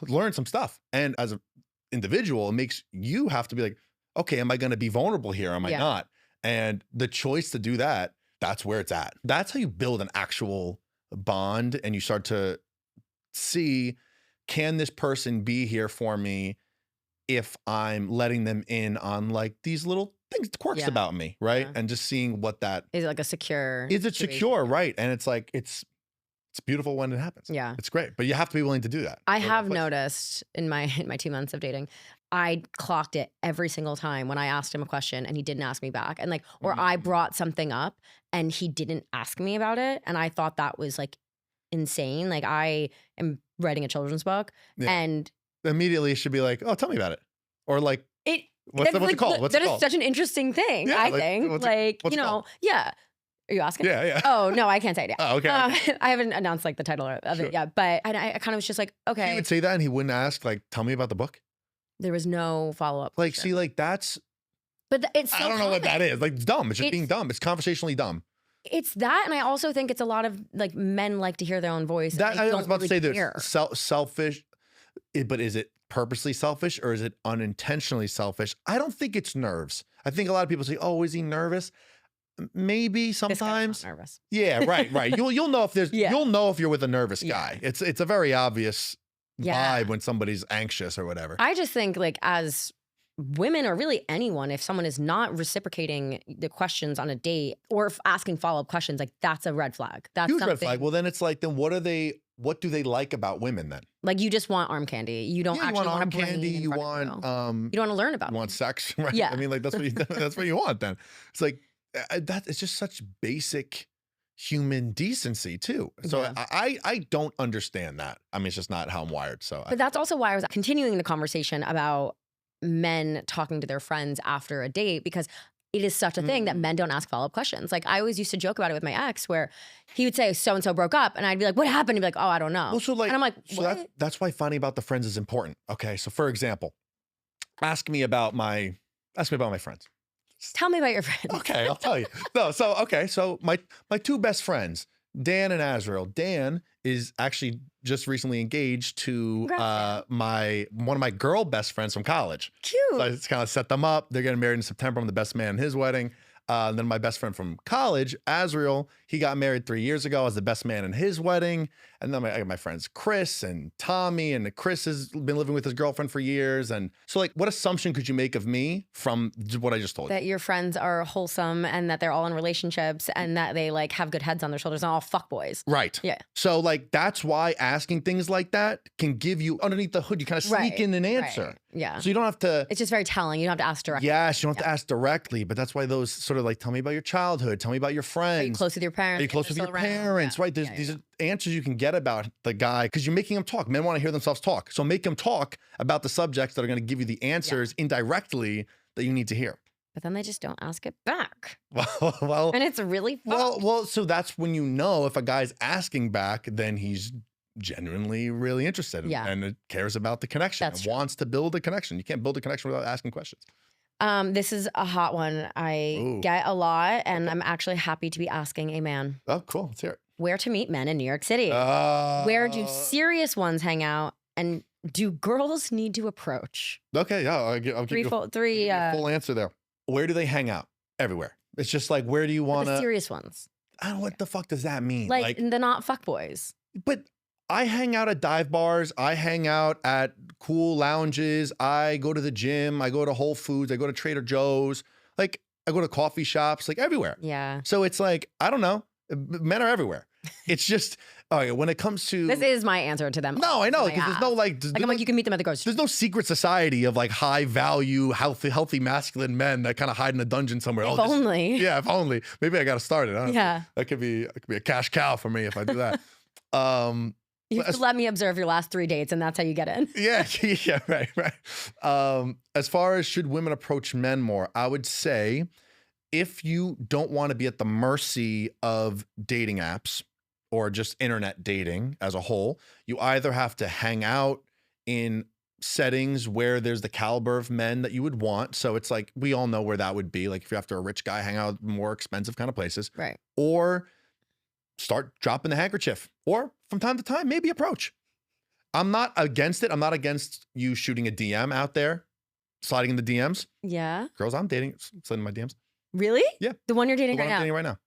learn some stuff. And as an individual, it makes you have to be like, okay, am I going to be vulnerable here? Am I not? And the choice to do that, that's where it's at. That's how you build an actual bond and you start to see, can this person be here for me if I'm letting them in on like these little things, quirks about me, right? And just seeing what that is. It like a secure is. It situation? Secure, right? And it's like, it's beautiful when it happens. Yeah. It's great, but you have to be willing to do that. I have noticed in my 2 months of dating, I clocked it every single time when I asked him a question and he didn't ask me back. And like, or I brought something up and he didn't ask me about it. And I thought that was like insane. Like I am writing a children's book and immediately it should be like, oh, tell me about it. Or like, what's it called? That is such an interesting thing, I think. What's you know, Are you asking? Yeah. Oh, no, I can't say it yet. Oh, okay. I haven't announced like the title of it yet, but I kind of was just like, okay. He would say that and he wouldn't ask, like, tell me about the book. There was no follow-up. Like, see, like that's, but it's so I don't know what that is. Like, it's dumb. It's just being dumb. It's conversationally dumb. It's that, and I also think it's a lot of like men like to hear their own voice. That I was about to say this selfish, but is it purposely selfish or is it unintentionally selfish? I don't think it's nerves. I think a lot of people say, "Oh, is he nervous?" Maybe sometimes. This guy's not nervous. Yeah, right. You'll know if there's you'll know if you're with a nervous guy. It's a very obvious vibe when somebody's anxious or whatever. I just think like as women or really anyone, if someone is not reciprocating the questions on a date or asking follow-up questions, like that's a red flag. That's huge red flag. Well, then it's like, then what do they like about women then? Like you just want arm candy. You don't actually want arm candy. You want you don't want to learn about. You want sex, right? Yeah. I mean, like that's what you want then. It's like that. It's just such basic human decency too. So I don't understand that. I mean, it's just not how I'm wired. So, but that's also why I was continuing the conversation about men talking to their friends after a date, because it is such a thing that men don't ask follow-up questions. Like I always used to joke about it with my ex where he would say so-and-so broke up and I'd be like, what happened? He'd be like, oh, I don't know. Well, so like, and I'm like, what? So that's why finding about the friends is important. Okay. So for example, ask me about my friends. Tell me about your friends. Okay, I'll tell you. So my two best friends, Dan and Azrael. Dan is actually just recently engaged to one of my girl best friends from college. Cute. So I just kind of set them up. They're getting married in September. I'm the best man in his wedding. And then my best friend from college, Azrael, he got married 3 years ago. I was the best man in his wedding. And then I got my friends Chris and Tommy, and Chris has been living with his girlfriend for years. And so like, what assumption could you make of me from what I just told you? That your friends are wholesome and that they're all in relationships and that they like have good heads on their shoulders and all fuckboys. Right. Yeah. So like, that's why asking things like that can give you underneath the hood, you kind of sneak in an answer. Right. Yeah. So you don't have to. It's just very telling. You don't have to ask directly. Yes, you don't have to ask directly, but that's why those sort of like, tell me about your childhood, tell me about your friends. Are you close with your parents? Are you close with your parents? Right. There's these answers you can get about the guy because you're making them talk. Men want to hear themselves talk. So make them talk about the subjects that are going to give you the answers indirectly that you need to hear. But then they just don't ask it back. Well, and it's really fun. Well, so that's when you know if a guy's asking back, then he's genuinely really interested and cares about the connection and wants to build a connection. You can't build a connection without asking questions. This is a hot one. I get a lot, and I'm actually happy to be asking a man. Oh, cool. Let's hear it. Where to meet men in New York City? Where do serious ones hang out? And do girls need to approach? Okay, yeah, I'll give you a full answer there. Where do they hang out? Everywhere. It's just like, where do you want to? Serious ones. I don't know, what the fuck does that mean? Like the not fuckboys. But I hang out at dive bars. I hang out at cool lounges. I go to the gym. I go to Whole Foods. I go to Trader Joe's. Like, I go to coffee shops, like everywhere. Yeah. So it's like, I don't know. Men are everywhere. It's just, when it comes to. This is my answer to them. No, I know. Because there's no I'm like, you can meet them at the grocery store. There's no secret society of like high value, healthy masculine men that kind of hide in a dungeon somewhere. If only. Yeah, if only. Maybe I got to start it. Honestly. Yeah. That could be a cash cow for me if I do that. You have to let me observe your last 3 dates, and that's how you get in. Yeah, yeah, right. As far as should women approach men more, I would say if you don't want to be at the mercy of dating apps or just internet dating as a whole, you either have to hang out in settings where there's the caliber of men that you would want. So it's like, we all know where that would be. Like if you're after a rich guy, hang out at more expensive kind of places. Right. Or start dropping the handkerchief, or from time to time, maybe approach. I'm not against it. I'm not against you shooting a DM out there, sliding in the DMs. Yeah. Girls I'm dating, sliding my DMs. Really? Yeah. The one you're dating The one right I'm now? dating right now.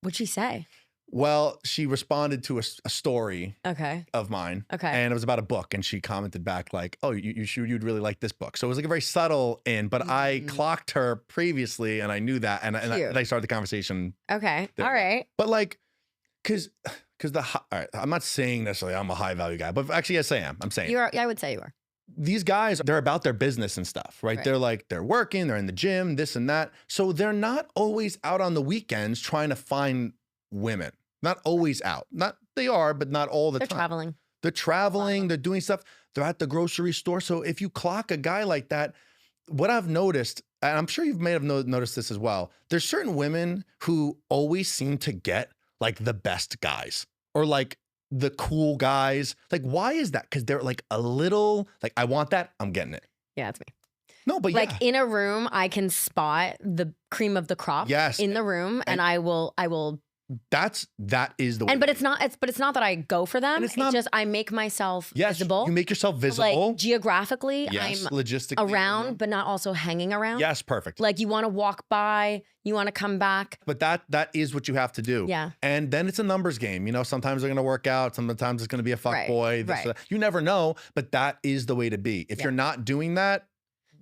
What'd she say? Well, she responded to a story Okay. of mine. Okay. And it was about a book. And she commented back like, oh, you'd really like this book. So it was like a very subtle but I clocked her previously and I knew that. And I started the conversation. Okay. there. All right. But like, because all right, I'm not saying necessarily I'm a high value guy, but actually, yes, I am. I'm saying You are. I would say you are. these guys, they're about their business and stuff, right? Right. They're like, they're working, they're in the gym, this and that. So they're not always out on the weekends trying to find women. Not always out. They are, but not all the They're time. traveling. They're traveling, they're doing stuff. They're at the grocery store. So if you clock a guy like that, what I've noticed, and I'm sure you may have noticed this as well, there's certain women who always seem to get like the best guys or like the cool guys. Like, why is that? Because they're like a little, like, I want that, I'm getting it. Yeah, it's me. No, but Like yeah. in a room, I can spot the cream of the crop. Yes. In the room, and I will. That is the way. But it's not that I go for them. And It's not- just I make myself Yes, visible. you make yourself visible. Like geographically, Yes, I'm logistically. around, but not also hanging around. Yes, perfect. Like you want to walk by, you want to come back. But that is what you have to do. Yeah. And then it's a numbers game. You know, sometimes they're going to work out. Sometimes it's going to be a fuck Right, boy. right. You never know, but that is the way to be. If Yeah. you're not doing that,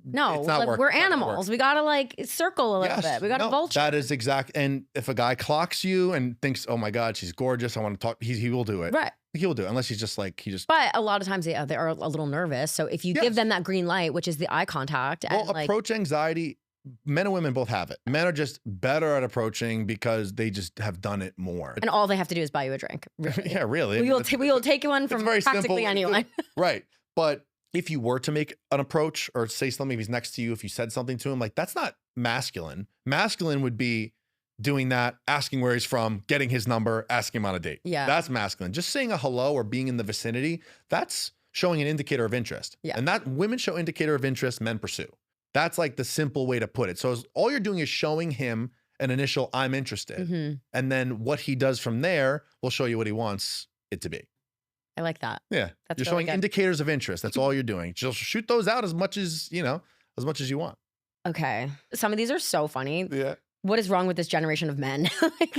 No, it's not like, working. we're It's not gonna work. animals. We gotta like circle a little bit. We gotta vulture. That is exact. And if a guy clocks you and thinks, oh my God, she's gorgeous, I want to talk, he will do it. Right. He will do it. Unless he's just like, But a lot of times they are a little nervous. So if you give them that green light, which is the eye contact, well, and like, approach anxiety, men and women both have it. Men are just better at approaching because they just have done it more. and all they have to do is buy you a drink. Really. Yeah, really. We will take you one it's from very practically simple. anyone. Right. But if you were to make an approach or say something, if he's next to you, if you said something to him, like that's not masculine. Masculine would be doing that, asking where he's from, getting his number, asking him on a date. Yeah. That's masculine. Just saying a hello or being in the vicinity, that's showing an indicator of interest. Yeah. And that women show indicator of interest, men pursue. That's like the simple way to put it. So all you're doing is showing him an initial I'm interested. Mhm. And then what he does from there will show you what he wants it to be. I like that. Yeah. That's You're really showing good. indicators of interest. That's all you're doing. Just shoot those out as much as you want. Okay. Some of these are so funny. Yeah. What is wrong with this generation of men?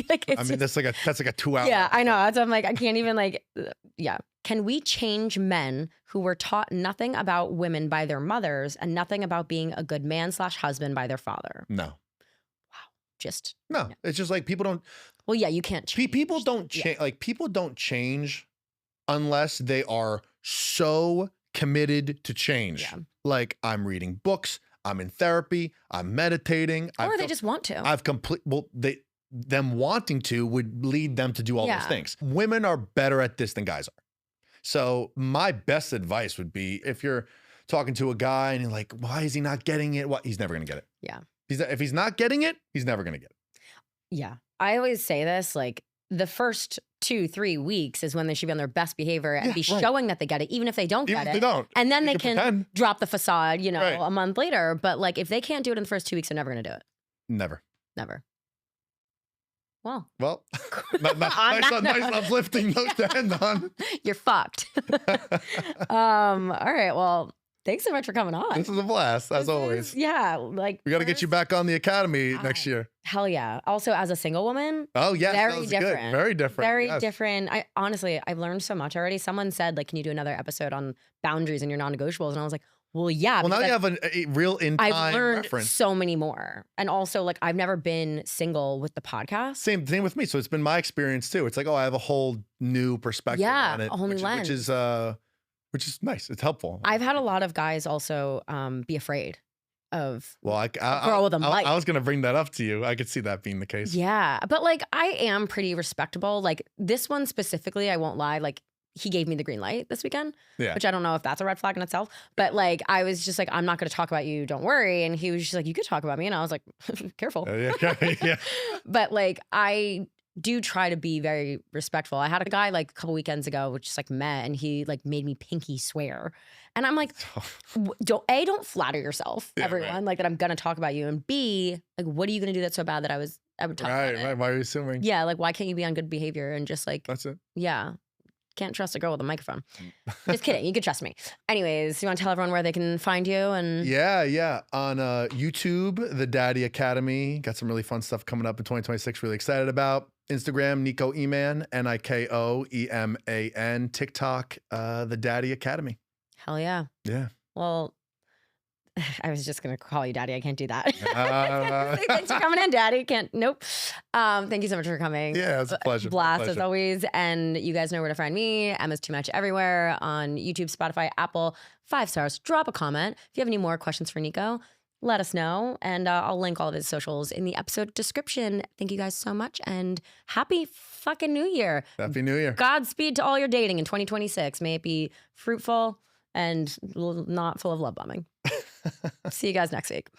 like it's I mean, just- that's like a 2 hour. yeah, I know. That's I'm like, I can't even yeah. Can we change men who were taught nothing about women by their mothers and nothing about being a good man/husband by their father? No. Just No. It's just like people don't well, yeah, you can't change. people don't Yeah. change like people don't change unless they are so committed to change. Yeah. Like I'm reading books, I'm in therapy, I'm meditating. Or they just want to. Them wanting to would lead them to do all Yeah. those things. Women are better at this than guys are. So my best advice would be if you're talking to a guy and you're like, why is he not getting it? He's never going to get it. Yeah. If he's not getting it, he's never going to get it. Yeah. I always say this, like the first 2-3 weeks is when they should be on their best behavior and be right. showing that they get it, even if they don't Even get if it. they don't. And then You they can pretend. drop the facade, Right. a month later. But like if they can't do it in the first 2 weeks, they're never going to do it. Never. Never. Well, Well, On nice that note. uplifting note to end on. you're fucked. All right. Well, Thanks so much for coming on. This is a blast, as always. Yeah, like We got to get you back on the Academy next year. Hell yeah. Also, as a single woman. Oh, yes. Very different. Good. Very different. Very different. Honestly, I've learned so much already. Someone said, like, can you do another episode on boundaries and your non-negotiables? And I was like, well, yeah. Well, now you have a real in-time I've learned reference. so many more. And also, like, I've never been single with the podcast. Same with me. So it's been my experience too. It's like, oh, I have a whole new perspective on it. A whole new lens. Which is nice. It's helpful. I've had a lot of guys also be afraid of a girl with a mic. I was going to bring that up to you. I could see that being the case. Yeah. But like, I am pretty respectable. Like this one specifically, I won't lie. Like he gave me the green light this weekend, which I don't know if that's a red flag in itself. But like, I was just like, I'm not going to talk about you. Don't worry. And he was just like, you could talk about me. And I was like, careful. Yeah. But like, I do try to be very respectful. I had a guy like a couple weekends ago, which just like met, and he like made me pinky swear. And I'm like, don't flatter yourself, everyone, right. Like that I'm gonna talk about you. And B, like, what are you gonna do that's so bad that I would talk about it? Right. Why are you assuming? Yeah, like why can't you be on good behavior and just like that's it. Yeah. Can't trust a girl with a microphone. Just kidding. You can trust me. Anyways, you want to tell everyone where they can find you? And yeah. On YouTube, The Daddy Academy. Got some really fun stuff coming up in 2026. Really excited about. Instagram, Niko Eman, NIKO EMAN. TikTok, The Daddy Academy. Hell yeah. Yeah. Well, I was just gonna call you Daddy. I can't do that. Thanks for coming in, Daddy. Nope. Thank you so much for coming. Yeah, it's a pleasure. Blast as always. And you guys know where to find me. Emma's Too Much everywhere on YouTube, Spotify, Apple. 5 stars. Drop a comment. If you have any more questions for Niko, let us know. And I'll link all of his socials in the episode description. Thank you guys so much. And happy fucking New Year. Happy New Year. Godspeed to all your dating in 2026. May it be fruitful and not full of love bombing. See you guys next week.